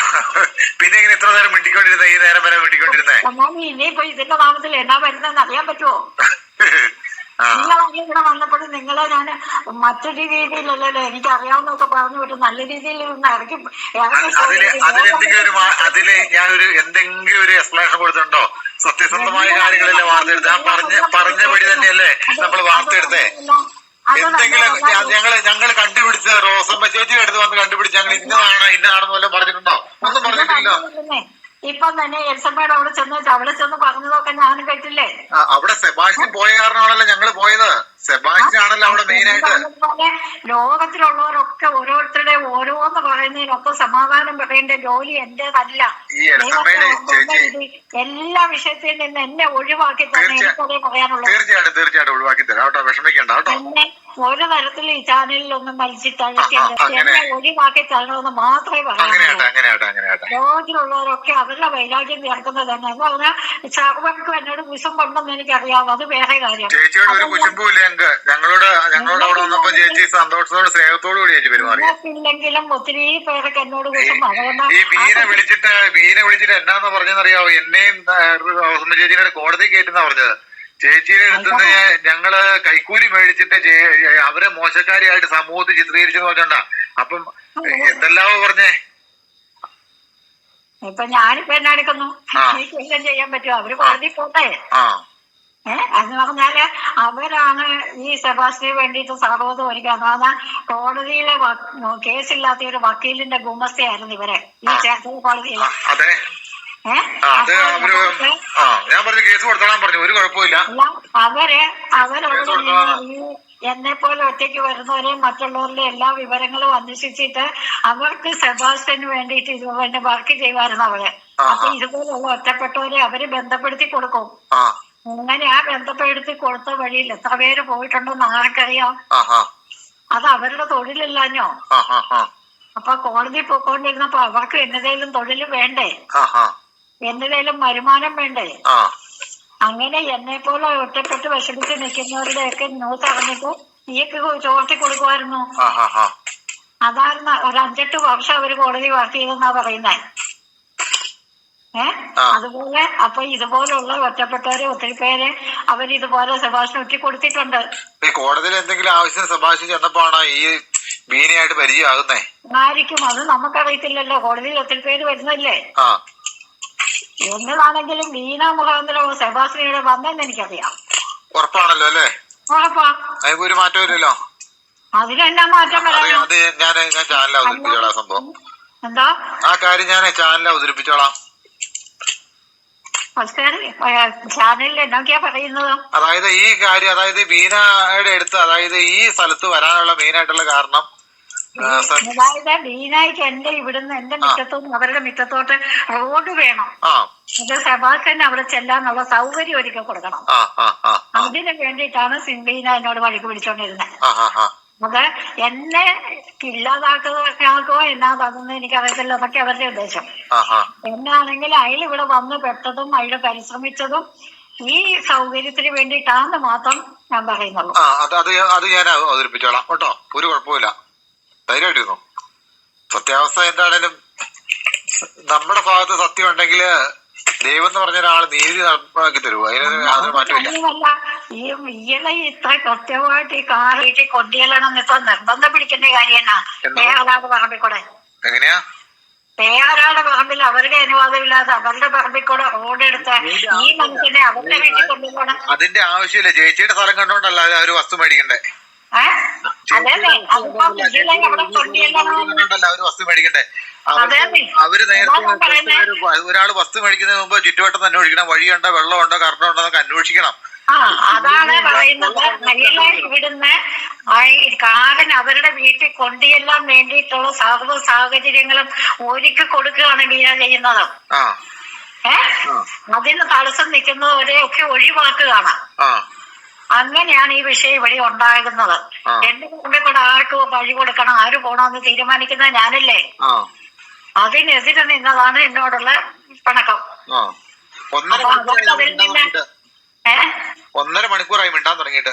പിന്നെ ഇങ്ങനെ എത്ര നേരം മിണ്ടിക്കൊണ്ടിരുന്ന? ഈ നേരം വരെ മിണ്ടിക്കൊണ്ടിരുന്നേ? ഇനിയിപ്പോ ഇതിന്റെ നാമത്തിൽ എന്നാ വരുന്നതെന്ന് അറിയാൻ പറ്റുമോ? നിങ്ങളെ ഇവിടെ വന്നപ്പോഴും നിങ്ങളെ ഞാൻ മറ്റൊരു രീതിയിലല്ലല്ലോ എനിക്ക് അറിയാവുന്നൊക്കെ പറഞ്ഞു വിട്ടു. നല്ല രീതിയിൽ ഇറക്കി. അതില് ഞാനൊരു എന്തെങ്കിലും ഒരു എക്സ്പ്ലനേഷൻ കൊടുത്തിട്ടുണ്ടോ? സത്യസന്ധമായ കാര്യങ്ങളല്ലേ വാർത്ത എടുത്തത്? പറഞ്ഞ വഴി തന്നെയല്ലേ നമ്മൾ വാർത്ത എടുത്തേ? എന്തെങ്കിലും ഞങ്ങൾ കണ്ടുപിടിച്ച റോസമ്മ ചേച്ചിയുടെ അടുത്ത് വന്ന് കണ്ടുപിടിച്ച് ഞങ്ങൾ ഇന്നതാണെന്ന് വല്ലതും പറഞ്ഞിട്ടുണ്ടോ? ഒന്നും പറഞ്ഞിട്ടില്ല. ഇപ്പം തന്നെ എൽസമ്മയുടെ അവിടെ ചെന്ന് പറഞ്ഞതൊക്കെ ഞാനും കേട്ടില്ലേ. അവിടെ സെബാസ്റ്റ്യൻ പോയ കാരണമാണല്ലോ ഞങ്ങള് പോയത്. സെബാസ്റ്റ്യൻ ആണല്ലോ അവിടെ മെയിൻ ആയിട്ട്. ലോകത്തിലുള്ളവരൊക്കെ ഓരോരുത്തരുടെ ഓരോന്ന് പറയുന്നതിനൊക്കെ സമാധാനം പറയേണ്ട ജോലി എന്റേതല്ല. എല്ലാ വിഷയത്തിൽ നിന്ന് എന്നെ ഒഴിവാക്കി തന്നെ എനിക്കതേ പറയാനുള്ളൂ. തീർച്ചയായിട്ടും ഒഴിവാക്കി തരാം കേട്ടോ. വിഷമിക്കണ്ട കേട്ടോ. എന്നെ ഒരു തരത്തിൽ ഈ ചാനലിലൊന്നും മത്സ്യത്തഴിക്കരുത്. എന്നെ ഒഴിവാക്കി തരണമെന്ന് മാത്രമേ പറയാനുള്ളൂ. ലോകത്തിലുള്ളവരൊക്കെ അവരുടെ വൈരാഗ്യം ചേർക്കുന്നത് തന്നെ എന്ന് പറഞ്ഞാൽ സർവ്വർക്കും എന്നോട് കുശുമ്പുണ്ടെന്ന് എനിക്കറിയാം. അത് വേറെ കാര്യം. ഇല്ലെങ്കിലും ഒത്തിരി പേരൊക്കെ എന്നോട് കുശുമ്പ്. അതുകൊണ്ട് വിളിച്ചിട്ട് എന്നാന്ന് പറഞ്ഞറിയാവോ? എന്നെയും ചേച്ചിയുടെ കോടതി കയറ്റുന്ന പറഞ്ഞത്. ചേച്ചിയുടെ അടുത്തുനിന്ന് ഞങ്ങള് കൈക്കൂലി മേടിച്ചിട്ട് അവരെ മോശക്കാരിയായിട്ട് സമൂഹത്തിൽ ചിത്രീകരിച്ചെന്ന് പറഞ്ഞോണ്ടാ. അപ്പം എന്തെല്ലാമോ പറഞ്ഞേ. ഇപ്പൊ ഞാനിപ്പോ എന്നാ എടുക്കുന്നു, എനിക്കെല്ലാം ചെയ്യാൻ പറ്റുമോ? അവര് കോടതി പോട്ടെ. എന്ന് പറഞ്ഞാല് അവരാണ് ഈ സെബാസ്റ്റിന് വേണ്ടിയിട്ട് സർവ്വതും ഒരുക്കുന്നത്. അതാ കോടതിയിലെ കേസില്ലാത്ത ഒരു വക്കീലിന്റെ ഗുമസ്തയായിരുന്നു ഇവരെ ഈ ചേർത്തല കോടതിയിലെ. എന്നെ പോലെ ഒറ്റയ്ക്ക് വരുന്നവരെയും മറ്റുള്ളവരുടെ എല്ലാ വിവരങ്ങളും അന്വേഷിച്ചിട്ട് അവർക്ക് സെബാസ്റ്റ്യന് വേണ്ടിയിട്ട് ഇതുപോലെ വർക്ക് ചെയ്യുമായിരുന്നു അവര്. അപ്പൊ ഇതുപോലുള്ള ഒറ്റപ്പെട്ടവരെ അവര് ബന്ധപ്പെടുത്തി കൊടുക്കും. അങ്ങനെ ആ ബന്ധപ്പെടുത്തി കൊടുത്ത വഴിയിൽ എത്ര പേര് പോയിട്ടുണ്ടെന്ന് ആർക്കറിയാം? അത് അവരുടെ തൊഴിലില്ലാഞ്ഞോ? അപ്പൊ കോടതി പോയിക്കൊണ്ടിരുന്നപ്പോ അവർക്ക് എന്നതേലും തൊഴിൽ വേണ്ടേ? എന്നതേലും വരുമാനം വേണ്ടേ? അങ്ങനെ എന്നെ പോലെ ഒറ്റപ്പെട്ട് വിഷമിച്ച് നിൽക്കുന്നവരുടെയൊക്കെ ന്യൂസ് അറിഞ്ഞിട്ട് നീക്ക് ചോർത്തി കൊടുക്കുമായിരുന്നു. അതായിരുന്നു ഒരു 5-8 വർഷം അവര് കോടതി വർക്ക് ചെയ്തെന്നാ പറയുന്നേ. അതുപോലെ അപ്പൊ ഇതുപോലുള്ള ഒറ്റപ്പെട്ടവരെ ഒത്തിരി പേരെ അവരിതുപോലെ സെബാസ്റ്റ്യൻ ഒറ്റി കൊടുത്തിട്ടുണ്ട്. കോടതിയിൽ എന്തെങ്കിലും ആവശ്യം സെബാസ്റ്റ്യൻ ചെന്നപ്പോഴാണ് ഈ ബീനയായിട്ട് പരിചയമാകുന്നേ. ആയിരിക്കും, അത് നമുക്കറിയത്തില്ലല്ലോ. കോടതിയിൽ ഒത്തിരി പേര് വരുന്നല്ലേ. എന്നതാണെങ്കിലും ബീന മുഖാന്തരം സെബാസ്റ്റ്യൻ വന്നെന്ന് എനിക്കറിയാം. ഉറപ്പാണല്ലോ അല്ലേ? ഉറപ്പാ. ഒരു മാറ്റം ഇല്ലല്ലോ. അതിനെന്നാ മാറ്റം വരാം? ഞാൻ ചാനൽ അവതരിപ്പിച്ചോളാം സംഭവം. എന്താ ആ കാര്യം ഞാൻ ചാനൽ അവതരിപ്പിച്ചോളാം. ചാനലിൽ എന്നൊക്കെയാ പറയുന്നത്? അതായത് ഈ കാര്യം, അതായത് ബീനയുടെ അടുത്ത്, അതായത് ഈ സ്ഥലത്ത് വരാനുള്ള മെയിൻ ആയിട്ടുള്ള കാരണം, അതായത് ബീനായിക്ക് എന്റെ ഇവിടുന്ന് എന്റെ മുറ്റത്തോട്ട് അവരുടെ മുറ്റത്തോട്ട് റോഡ് വേണം. ഇത് സെബാസ്റ്റ്യൻ അവിടെ ചെല്ലാനുള്ള സൗകര്യം ഒരുക്കി കൊടുക്കണം. അതിന് വേണ്ടിയിട്ടാണ് ബീന എന്നോട് വഴിക്ക് പിടിച്ചോണ്ടിരുന്നത്. അത് എന്നെ ഇല്ലാതാക്കുകയോ എന്നാന്ന് എനിക്കറിയത്തില്ല. അതൊക്കെ അവരുടെ ഉദ്ദേശം. എന്നാണെങ്കിൽ അയാൾ ഇവിടെ വന്ന് പെട്ടതും അയാൾ പരിശ്രമിച്ചതും ഈ സൗകര്യത്തിന് വേണ്ടിയിട്ടാന്ന് മാത്രം ഞാൻ പറയുന്നുള്ളൂ. അത് ഞാൻ അവതരിപ്പിച്ചോളാം കേട്ടോ, ഒരു കുഴപ്പമില്ല, ധൈര്യമായിട്ടിരുന്നു. സത്യാവസ്ഥ എന്താണേലും നമ്മുടെ ഭാഗത്ത് സത്യം ഉണ്ടെങ്കിൽ ദൈവം എന്ന് പറഞ്ഞ ഒരാൾ നീതി നടപ്പാക്കി തരുമോ? അതിന് മാറ്റമില്ല. ഈ ഇയാളെ ഇത്ര കൃത്യമായിട്ട് ഈ കാർ വീട്ടിൽ കൊണ്ടുചെല്ലണം ഇപ്പൊ നിർബന്ധം പിടിക്കേണ്ട കാര്യം എന്നാ? വേറൊരാളുടെ പറമ്പിൽ കൂടെ എങ്ങനെയാ? വേറൊരാളുടെ പറമ്പിൽ അവരുടെ അനുവാദമില്ലാതെ അവരുടെ പറമ്പിൽ കൂടെ റോഡ് എടുത്ത് ഈ മനുഷ്യനെ അവരുടെ വീട്ടിൽ കൊണ്ടുപോകണം. അതിന്റെ ആവശ്യമില്ല. ചേച്ചിയുടെ സ്ഥലം കണ്ടോണ്ടല്ല ഒരു വസ്തു മേടിക്കണ്ടേ? വസ്തു മേടിക്കണ്ടേ? അവര് നേരത്തെ ഒരാള് വസ്തു മേടിക്കുന്നതിന് മുമ്പ് ചുറ്റുവട്ടം അന്വേഷിക്കണം. വഴിയുണ്ടോ, വെള്ളമുണ്ടോ, കറണ്ട് ഉണ്ടോ എന്നൊക്കെ അന്വേഷിക്കണം. അതാണ് പറയുന്നത്. ഇവിടുന്ന് കാരൻ അവരുടെ വീട്ടിൽ കൊണ്ടുചെല്ലാൻ വേണ്ടിയിട്ടുള്ള സർവ്വ സാഹചര്യങ്ങളും ഒരുക്കി കൊടുക്കുകയാണ് ബീന ചെയ്യുന്നത്. അതിന് തടസ്സം നിൽക്കുന്നവരെ ഒക്കെ ഒഴിവാക്കുകയാണ്. അങ്ങനെയാണ് ഈ വിഷയം ഇവിടെ ഉണ്ടാകുന്നത്. എന്റെ മുമ്പിൽ കൂടെ ആർക്ക് വഴി കൊടുക്കണം, ആര് പോണമെന്ന് തീരുമാനിക്കുന്നത് ഞാനല്ലേ. അതിനെതിരെ നിന്നതാണ് എന്നോടുള്ള പിണക്കം. 1.5 മണിക്കൂറായി മിണ്ടാൻ തുടങ്ങിയിട്ട്.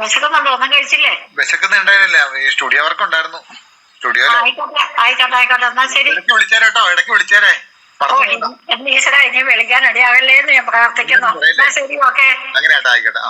വിശക്കുന്നുണ്ടോ? ഒന്നും കഴിച്ചില്ലേ? വിശക്കുന്നുണ്ടായിരുന്നില്ല, സ്റ്റുഡിയോ വർക്ക് ഉണ്ടായിരുന്നു. ആയിക്കോട്ടെ എന്നാ ശരി. വിളിച്ചേരട്ടോ, ഇടയ്ക്ക് വിളിച്ചേരേ. ഈശ്വര ഇനി വിളിക്കാൻ ഇടയാകല്ലേ എന്ന് ഞാൻ പ്രാർത്ഥിക്കുന്നു. ശരി, ഓക്കെ. അങ്ങനെ ആയിക്കോട്ടെ.